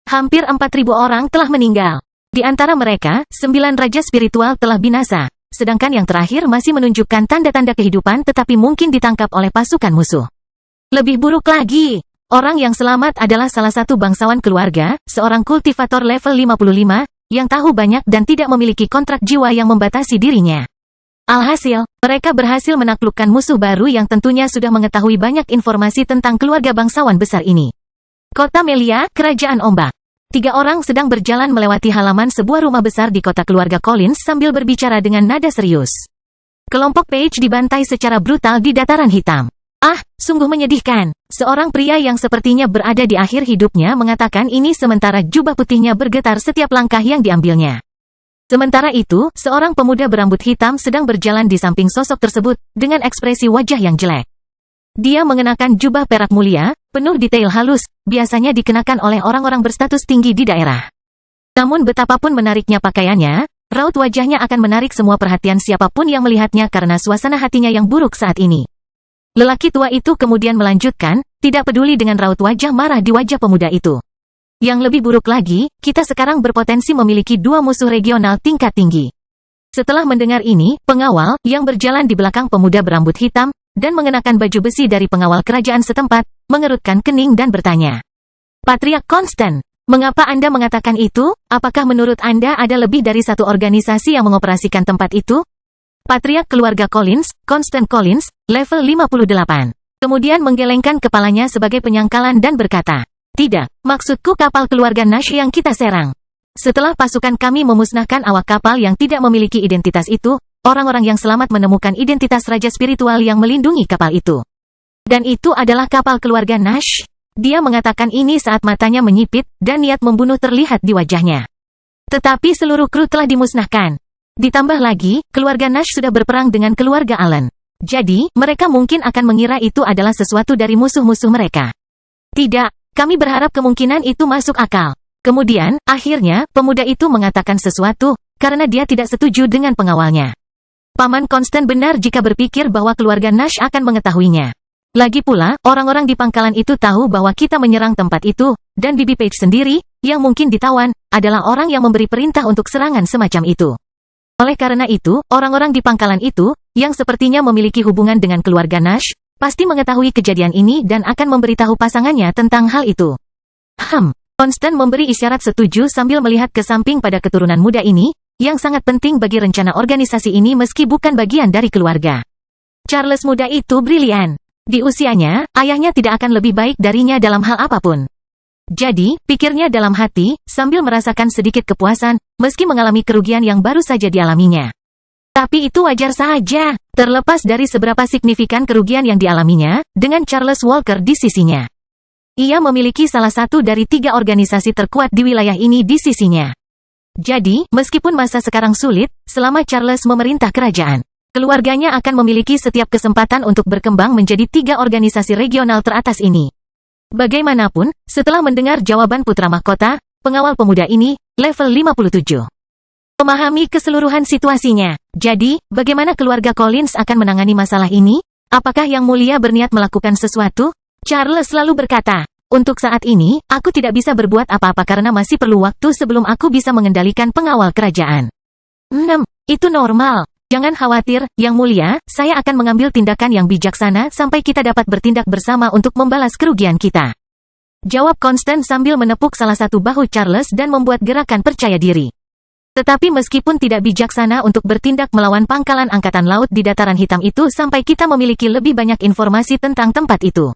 Hampir 4.000 orang telah meninggal. Di antara mereka, 9 raja spiritual telah binasa, sedangkan yang terakhir masih menunjukkan tanda-tanda kehidupan tetapi mungkin ditangkap oleh pasukan musuh. Lebih buruk lagi, orang yang selamat adalah salah satu bangsawan keluarga, seorang kultivator level 55, yang tahu banyak dan tidak memiliki kontrak jiwa yang membatasi dirinya. Alhasil, mereka berhasil menaklukkan musuh baru yang tentunya sudah mengetahui banyak informasi tentang keluarga bangsawan besar ini. Kota Melia, Kerajaan Ombak. 3 orang sedang berjalan melewati halaman sebuah rumah besar di kota keluarga Collins sambil berbicara dengan nada serius. Kelompok Page dibantai secara brutal di dataran hitam. "Ah, sungguh menyedihkan." Seorang pria yang sepertinya berada di akhir hidupnya mengatakan ini sementara jubah putihnya bergetar setiap langkah yang diambilnya. Sementara itu, seorang pemuda berambut hitam sedang berjalan di samping sosok tersebut, dengan ekspresi wajah yang jelek. Dia mengenakan jubah perak mulia, penuh detail halus, biasanya dikenakan oleh orang-orang berstatus tinggi di daerah. Namun betapapun menariknya pakaiannya, raut wajahnya akan menarik semua perhatian siapapun yang melihatnya karena suasana hatinya yang buruk saat ini. Lelaki tua itu kemudian melanjutkan, tidak peduli dengan raut wajah marah di wajah pemuda itu. "Yang lebih buruk lagi, kita sekarang berpotensi memiliki 2 musuh regional tingkat tinggi." Setelah mendengar ini, pengawal, yang berjalan di belakang pemuda berambut hitam, dan mengenakan baju besi dari pengawal kerajaan setempat, mengerutkan kening dan bertanya, "Patriark Constant, mengapa Anda mengatakan itu? Apakah menurut Anda ada lebih dari satu organisasi yang mengoperasikan tempat itu?" Patriark keluarga Collins, Constant Collins, level 58. Kemudian menggelengkan kepalanya sebagai penyangkalan dan berkata, "Tidak, maksudku kapal keluarga Nash yang kita serang." Setelah pasukan kami memusnahkan awak kapal yang tidak memiliki identitas itu, orang-orang yang selamat menemukan identitas raja spiritual yang melindungi kapal itu. Dan itu adalah kapal keluarga Nash. Dia mengatakan ini saat matanya menyipit, dan niat membunuh terlihat di wajahnya. Tetapi seluruh kru telah dimusnahkan. Ditambah lagi, keluarga Nash sudah berperang dengan keluarga Allen. Jadi, mereka mungkin akan mengira itu adalah sesuatu dari musuh-musuh mereka. Tidak, kami berharap kemungkinan itu masuk akal. Kemudian, akhirnya, pemuda itu mengatakan sesuatu, karena dia tidak setuju dengan pengawalnya. Paman Constant benar jika berpikir bahwa keluarga Nash akan mengetahuinya. Lagi pula, orang-orang di pangkalan itu tahu bahwa kita menyerang tempat itu, dan Bibi Page sendiri, yang mungkin ditawan, adalah orang yang memberi perintah untuk serangan semacam itu. Oleh karena itu, orang-orang di pangkalan itu, yang sepertinya memiliki hubungan dengan keluarga Nash, pasti mengetahui kejadian ini dan akan memberitahu pasangannya tentang hal itu. Constant memberi isyarat setuju sambil melihat ke samping pada keturunan muda ini, yang sangat penting bagi rencana organisasi ini meski bukan bagian dari keluarga. Charles muda itu brilian. Di usianya, ayahnya tidak akan lebih baik darinya dalam hal apapun. Jadi, pikirnya dalam hati, sambil merasakan sedikit kepuasan, meski mengalami kerugian yang baru saja dialaminya. Tapi itu wajar saja, terlepas dari seberapa signifikan kerugian yang dialaminya, dengan Charles Walker di sisinya. Ia memiliki salah satu dari 3 organisasi terkuat di wilayah ini di sisinya. Jadi, meskipun masa sekarang sulit, selama Charles memerintah kerajaan, keluarganya akan memiliki setiap kesempatan untuk berkembang menjadi 3 organisasi regional teratas ini. Bagaimanapun, setelah mendengar jawaban putra mahkota, pengawal pemuda ini, level 57. Memahami keseluruhan situasinya. Jadi, bagaimana keluarga Collins akan menangani masalah ini? Apakah Yang Mulia berniat melakukan sesuatu? Charles selalu berkata, untuk saat ini, aku tidak bisa berbuat apa-apa karena masih perlu waktu sebelum aku bisa mengendalikan pengawal kerajaan. Itu normal. Jangan khawatir, Yang Mulia, saya akan mengambil tindakan yang bijaksana sampai kita dapat bertindak bersama untuk membalas kerugian kita. Jawab Constant sambil menepuk salah satu bahu Charles dan membuat gerakan percaya diri. Tetapi meskipun tidak bijaksana untuk bertindak melawan pangkalan angkatan laut di dataran hitam itu sampai kita memiliki lebih banyak informasi tentang tempat itu.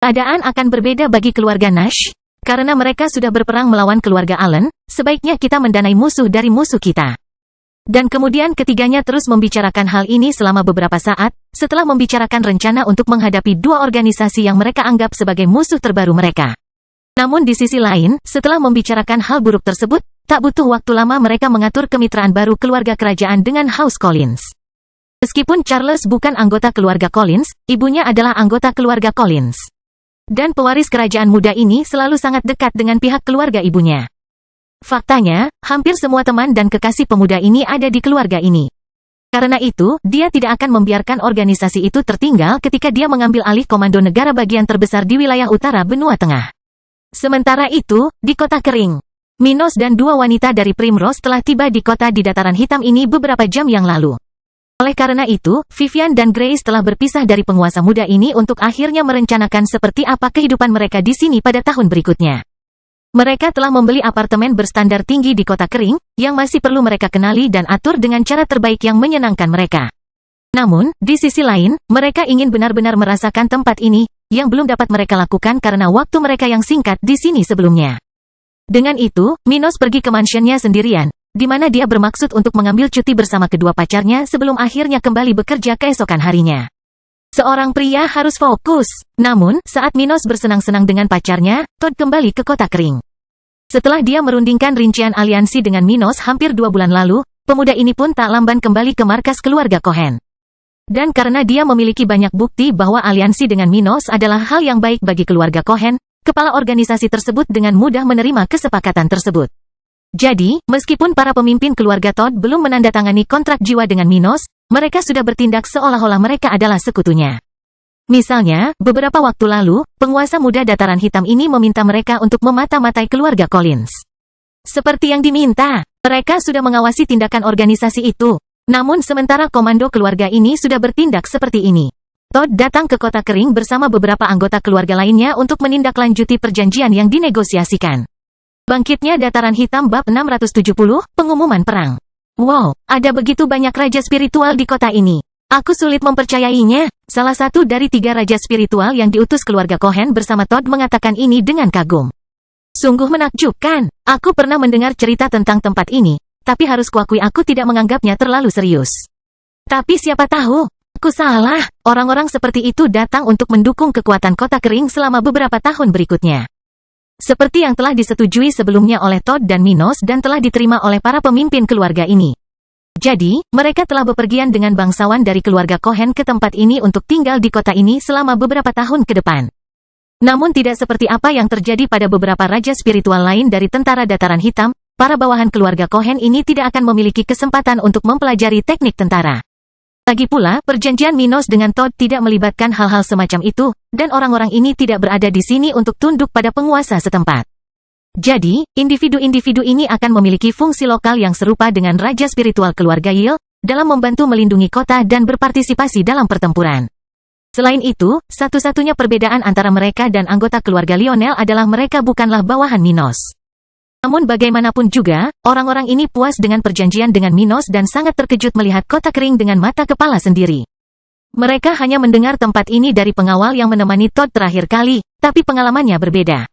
Keadaan akan berbeda bagi keluarga Nash. Karena mereka sudah berperang melawan keluarga Allen, sebaiknya kita mendanai musuh dari musuh kita. Dan kemudian ketiganya terus membicarakan hal ini selama beberapa saat, setelah membicarakan rencana untuk menghadapi 2 organisasi yang mereka anggap sebagai musuh terbaru mereka. Namun di sisi lain, setelah membicarakan hal buruk tersebut, tak butuh waktu lama mereka mengatur kemitraan baru keluarga kerajaan dengan House Collins. Meskipun Charles bukan anggota keluarga Collins, ibunya adalah anggota keluarga Collins. Dan pewaris kerajaan muda ini selalu sangat dekat dengan pihak keluarga ibunya. Faktanya, hampir semua teman dan kekasih pemuda ini ada di keluarga ini. Karena itu, dia tidak akan membiarkan organisasi itu tertinggal ketika dia mengambil alih komando negara bagian terbesar di wilayah utara benua tengah. Sementara itu, di kota kering, Minos dan 2 wanita dari Primrose telah tiba di kota di dataran hitam ini beberapa jam yang lalu. Oleh karena itu, Vivian dan Grace telah berpisah dari penguasa muda ini untuk akhirnya merencanakan seperti apa kehidupan mereka di sini pada tahun berikutnya. Mereka telah membeli apartemen berstandar tinggi di kota kering, yang masih perlu mereka kenali dan atur dengan cara terbaik yang menyenangkan mereka. Namun, di sisi lain, mereka ingin benar-benar merasakan tempat ini, yang belum dapat mereka lakukan karena waktu mereka yang singkat di sini sebelumnya. Dengan itu, Minos pergi ke mansionnya sendirian, di mana dia bermaksud untuk mengambil cuti bersama kedua pacarnya sebelum akhirnya kembali bekerja keesokan harinya. Seorang pria harus fokus. Namun, saat Minos bersenang-senang dengan pacarnya, Todd kembali ke kota kering. Setelah dia merundingkan rincian aliansi dengan Minos hampir 2 bulan lalu, pemuda ini pun tak lamban kembali ke markas keluarga Cohen. Dan karena dia memiliki banyak bukti bahwa aliansi dengan Minos adalah hal yang baik bagi keluarga Cohen, kepala organisasi tersebut dengan mudah menerima kesepakatan tersebut. Jadi, meskipun para pemimpin keluarga Todd belum menandatangani kontrak jiwa dengan Minos, mereka sudah bertindak seolah-olah mereka adalah sekutunya. Misalnya, beberapa waktu lalu, penguasa muda dataran hitam ini meminta mereka untuk memata-matai keluarga Collins. Seperti yang diminta, mereka sudah mengawasi tindakan organisasi itu. Namun sementara komando keluarga ini sudah bertindak seperti ini. Todd datang ke kota kering bersama beberapa anggota keluarga lainnya untuk menindaklanjuti perjanjian yang dinegosiasikan. Bangkitnya Dataran Hitam Bab 670, Pengumuman Perang. Wow, ada begitu banyak raja spiritual di kota ini. Aku sulit mempercayainya. Salah satu dari 3 raja spiritual yang diutus keluarga Cohen bersama Todd mengatakan ini dengan kagum. Sungguh menakjubkan. Aku pernah mendengar cerita tentang tempat ini, tapi harus kuakui aku tidak menganggapnya terlalu serius. Tapi siapa tahu, aku salah. Orang-orang seperti itu datang untuk mendukung kekuatan kota kering selama beberapa tahun berikutnya. Seperti yang telah disetujui sebelumnya oleh Todd dan Minos dan telah diterima oleh para pemimpin keluarga ini. Jadi, mereka telah bepergian dengan bangsawan dari keluarga Cohen ke tempat ini untuk tinggal di kota ini selama beberapa tahun ke depan. Namun tidak seperti apa yang terjadi pada beberapa raja spiritual lain dari tentara dataran hitam, para bawahan keluarga Cohen ini tidak akan memiliki kesempatan untuk mempelajari teknik tentara. Lagi pula, perjanjian Minos dengan Todd tidak melibatkan hal-hal semacam itu, dan orang-orang ini tidak berada di sini untuk tunduk pada penguasa setempat. Jadi, individu-individu ini akan memiliki fungsi lokal yang serupa dengan raja spiritual keluarga Yil, dalam membantu melindungi kota dan berpartisipasi dalam pertempuran. Selain itu, satu-satunya perbedaan antara mereka dan anggota keluarga Lionel adalah mereka bukanlah bawahan Minos. Namun bagaimanapun juga, orang-orang ini puas dengan perjanjian dengan Minos dan sangat terkejut melihat kota kering dengan mata kepala sendiri. Mereka hanya mendengar tempat ini dari pengawal yang menemani Todd terakhir kali, tapi pengalamannya berbeda.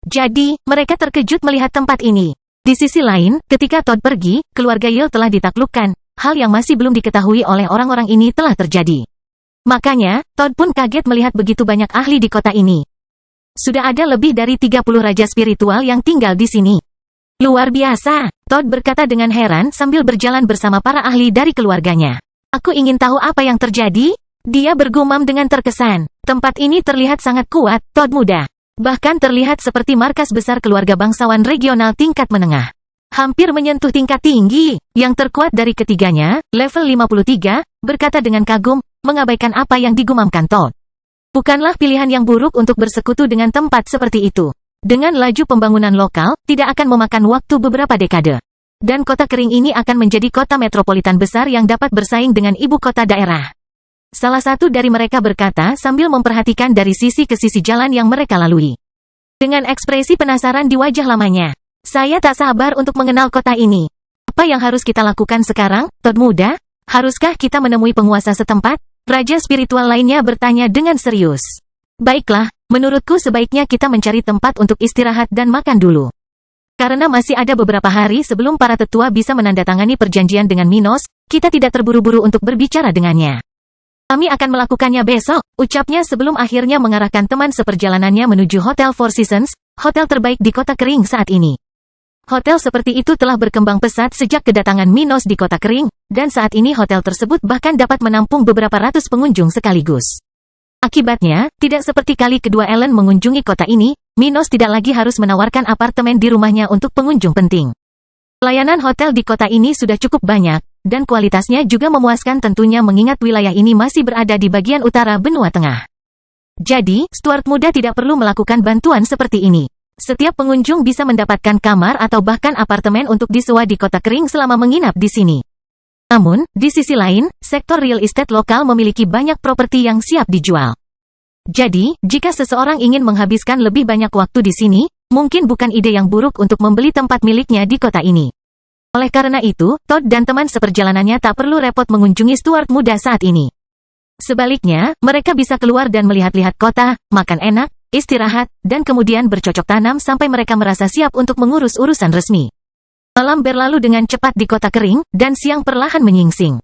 Jadi, mereka terkejut melihat tempat ini. Di sisi lain, ketika Todd pergi, keluarga Yil telah ditaklukkan, hal yang masih belum diketahui oleh orang-orang ini telah terjadi. Makanya, Todd pun kaget melihat begitu banyak ahli di kota ini. Sudah ada lebih dari 30 raja spiritual yang tinggal di sini. Luar biasa, Todd berkata dengan heran sambil berjalan bersama para ahli dari keluarganya. Aku ingin tahu apa yang terjadi? Dia bergumam dengan terkesan. Tempat ini terlihat sangat kuat, Todd muda. Bahkan terlihat seperti markas besar keluarga bangsawan regional tingkat menengah. Hampir menyentuh tingkat tinggi. Yang terkuat dari ketiganya, level 53, berkata dengan kagum, mengabaikan apa yang digumamkan Todd. Bukanlah pilihan yang buruk untuk bersekutu dengan tempat seperti itu. Dengan laju pembangunan lokal, tidak akan memakan waktu beberapa dekade. Dan kota kering ini akan menjadi kota metropolitan besar yang dapat bersaing dengan ibu kota daerah. Salah satu dari mereka berkata sambil memperhatikan dari sisi ke sisi jalan yang mereka lalui. Dengan ekspresi penasaran di wajah lamanya. Saya tak sabar untuk mengenal kota ini. Apa yang harus kita lakukan sekarang, Todd muda? Haruskah kita menemui penguasa setempat? Raja spiritual lainnya bertanya dengan serius. Baiklah, menurutku sebaiknya kita mencari tempat untuk istirahat dan makan dulu. Karena masih ada beberapa hari sebelum para tetua bisa menandatangani perjanjian dengan Minos, kita tidak terburu-buru untuk berbicara dengannya. Kami akan melakukannya besok, ucapnya sebelum akhirnya mengarahkan teman seperjalanannya menuju Hotel Four Seasons, hotel terbaik di kota kering saat ini. Hotel seperti itu telah berkembang pesat sejak kedatangan Minos di kota kering, dan saat ini hotel tersebut bahkan dapat menampung beberapa ratus pengunjung sekaligus. Akibatnya, tidak seperti kali kedua Ellen mengunjungi kota ini, Minos tidak lagi harus menawarkan apartemen di rumahnya untuk pengunjung penting. Pelayanan hotel di kota ini sudah cukup banyak, dan kualitasnya juga memuaskan tentunya mengingat wilayah ini masih berada di bagian utara benua tengah. Jadi, Stuart muda tidak perlu melakukan bantuan seperti ini. Setiap pengunjung bisa mendapatkan kamar atau bahkan apartemen untuk disewa di kota kering selama menginap di sini. Namun, di sisi lain, sektor real estate lokal memiliki banyak properti yang siap dijual. Jadi, jika seseorang ingin menghabiskan lebih banyak waktu di sini, mungkin bukan ide yang buruk untuk membeli tempat miliknya di kota ini. Oleh karena itu, Todd dan teman seperjalanannya tak perlu repot mengunjungi Stuart muda saat ini. Sebaliknya, mereka bisa keluar dan melihat-lihat kota, makan enak, istirahat, dan kemudian bercocok tanam sampai mereka merasa siap untuk mengurus urusan resmi. Malam berlalu dengan cepat di kota kering, dan siang perlahan menyingsing.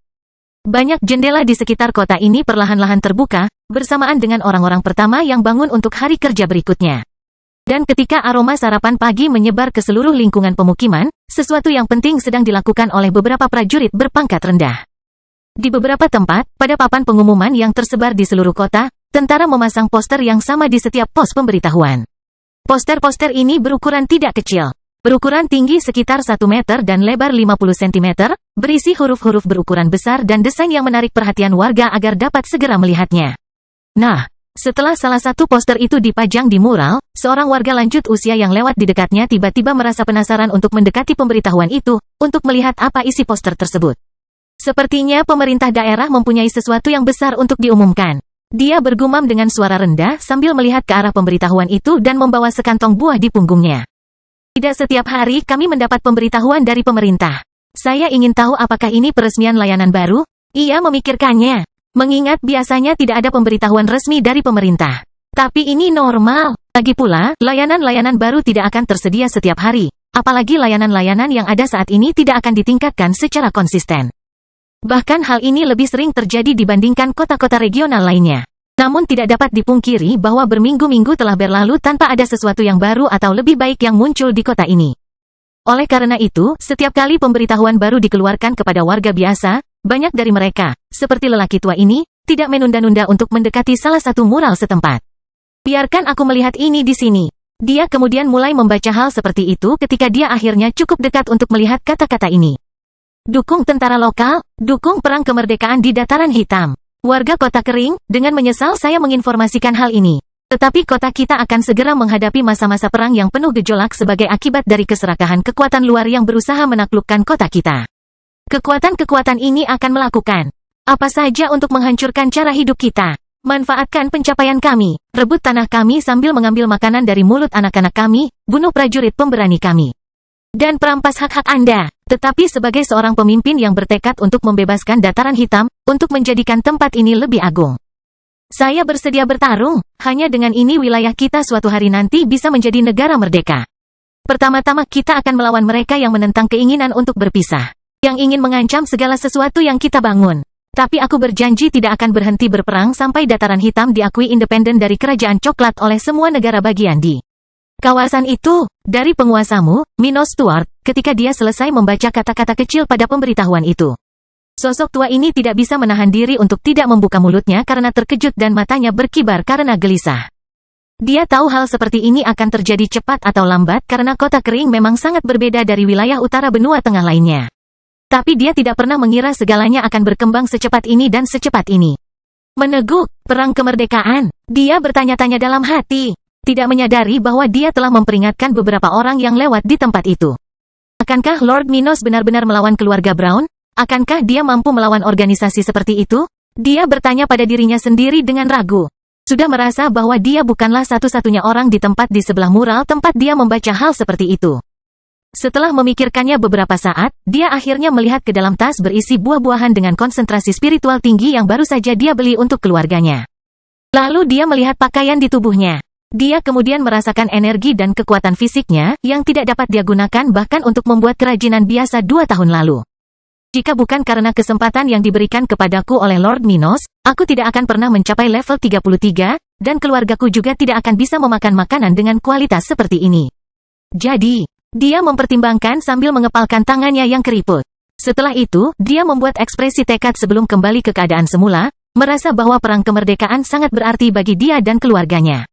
Banyak jendela di sekitar kota ini perlahan-lahan terbuka, bersamaan dengan orang-orang pertama yang bangun untuk hari kerja berikutnya. Dan ketika aroma sarapan pagi menyebar ke seluruh lingkungan pemukiman, sesuatu yang penting sedang dilakukan oleh beberapa prajurit berpangkat rendah. Di beberapa tempat, pada papan pengumuman yang tersebar di seluruh kota, tentara memasang poster yang sama di setiap pos pemberitahuan. Poster-poster ini berukuran tidak kecil. Berukuran tinggi sekitar 1 meter dan lebar 50 cm, berisi huruf-huruf berukuran besar dan desain yang menarik perhatian warga agar dapat segera melihatnya. Nah, setelah salah satu poster itu dipajang di mural, seorang warga lanjut usia yang lewat di dekatnya tiba-tiba merasa penasaran untuk mendekati pemberitahuan itu, untuk melihat apa isi poster tersebut. Sepertinya pemerintah daerah mempunyai sesuatu yang besar untuk diumumkan. Dia bergumam dengan suara rendah sambil melihat ke arah pemberitahuan itu dan membawa sekantong buah di punggungnya. Tidak setiap hari kami mendapat pemberitahuan dari pemerintah. Saya ingin tahu apakah ini peresmian layanan baru? Ia memikirkannya. Mengingat biasanya tidak ada pemberitahuan resmi dari pemerintah. Tapi ini normal. Lagi pula, layanan-layanan baru tidak akan tersedia setiap hari, apalagi layanan-layanan yang ada saat ini tidak akan ditingkatkan secara konsisten. Bahkan hal ini lebih sering terjadi dibandingkan kota-kota regional lainnya. Namun tidak dapat dipungkiri bahwa berminggu-minggu telah berlalu tanpa ada sesuatu yang baru atau lebih baik yang muncul di kota ini. Oleh karena itu, setiap kali pemberitahuan baru dikeluarkan kepada warga biasa, banyak dari mereka, seperti lelaki tua ini, tidak menunda-nunda untuk mendekati salah satu mural setempat. Biarkan aku melihat ini di sini. Dia kemudian mulai membaca hal seperti itu ketika dia akhirnya cukup dekat untuk melihat kata-kata ini. Dukung tentara lokal, dukung perang kemerdekaan di dataran hitam. Warga Kota Kering, dengan menyesal saya menginformasikan hal ini. Tetapi kota kita akan segera menghadapi masa-masa perang yang penuh gejolak sebagai akibat dari keserakahan kekuatan luar yang berusaha menaklukkan kota kita. Kekuatan-kekuatan ini akan melakukan apa saja untuk menghancurkan cara hidup kita. Manfaatkan pencapaian kami, rebut tanah kami sambil mengambil makanan dari mulut anak-anak kami, bunuh prajurit pemberani kami, dan perampas hak-hak Anda. Tetapi sebagai seorang pemimpin yang bertekad untuk membebaskan dataran hitam, untuk menjadikan tempat ini lebih agung, saya bersedia bertarung. Hanya dengan ini wilayah kita suatu hari nanti bisa menjadi negara merdeka. Pertama-tama kita akan melawan mereka yang menentang keinginan untuk berpisah, yang ingin mengancam segala sesuatu yang kita bangun. Tapi aku berjanji tidak akan berhenti berperang sampai dataran hitam diakui independen dari kerajaan coklat oleh semua negara bagian di kawasan itu. Dari penguasamu, Minos Stuart, ketika dia selesai membaca kata-kata kecil pada pemberitahuan itu. Sosok tua ini tidak bisa menahan diri untuk tidak membuka mulutnya karena terkejut dan matanya berkibar karena gelisah. Dia tahu hal seperti ini akan terjadi cepat atau lambat karena Kota Kering memang sangat berbeda dari wilayah utara benua tengah lainnya. Tapi dia tidak pernah mengira segalanya akan berkembang secepat ini dan secepat ini. Meneguk, perang kemerdekaan, dia bertanya-tanya dalam hati. Tidak menyadari bahwa dia telah memperingatkan beberapa orang yang lewat di tempat itu. Akankah Lord Minos benar-benar melawan keluarga Brown? Akankah dia mampu melawan organisasi seperti itu? Dia bertanya pada dirinya sendiri dengan ragu. Sudah merasa bahwa dia bukanlah satu-satunya orang di tempat di sebelah mural tempat dia membaca hal seperti itu. Setelah memikirkannya beberapa saat, dia akhirnya melihat ke dalam tas berisi buah-buahan dengan konsentrasi spiritual tinggi yang baru saja dia beli untuk keluarganya. Lalu dia melihat pakaian di tubuhnya. Dia kemudian merasakan energi dan kekuatan fisiknya yang tidak dapat dia gunakan bahkan untuk membuat kerajinan biasa 2 tahun lalu. Jika bukan karena kesempatan yang diberikan kepadaku oleh Lord Minos, aku tidak akan pernah mencapai level 33, dan keluargaku juga tidak akan bisa memakan makanan dengan kualitas seperti ini. Jadi, dia mempertimbangkan sambil mengepalkan tangannya yang keriput. Setelah itu, dia membuat ekspresi tekad sebelum kembali ke keadaan semula, merasa bahwa perang kemerdekaan sangat berarti bagi dia dan keluarganya.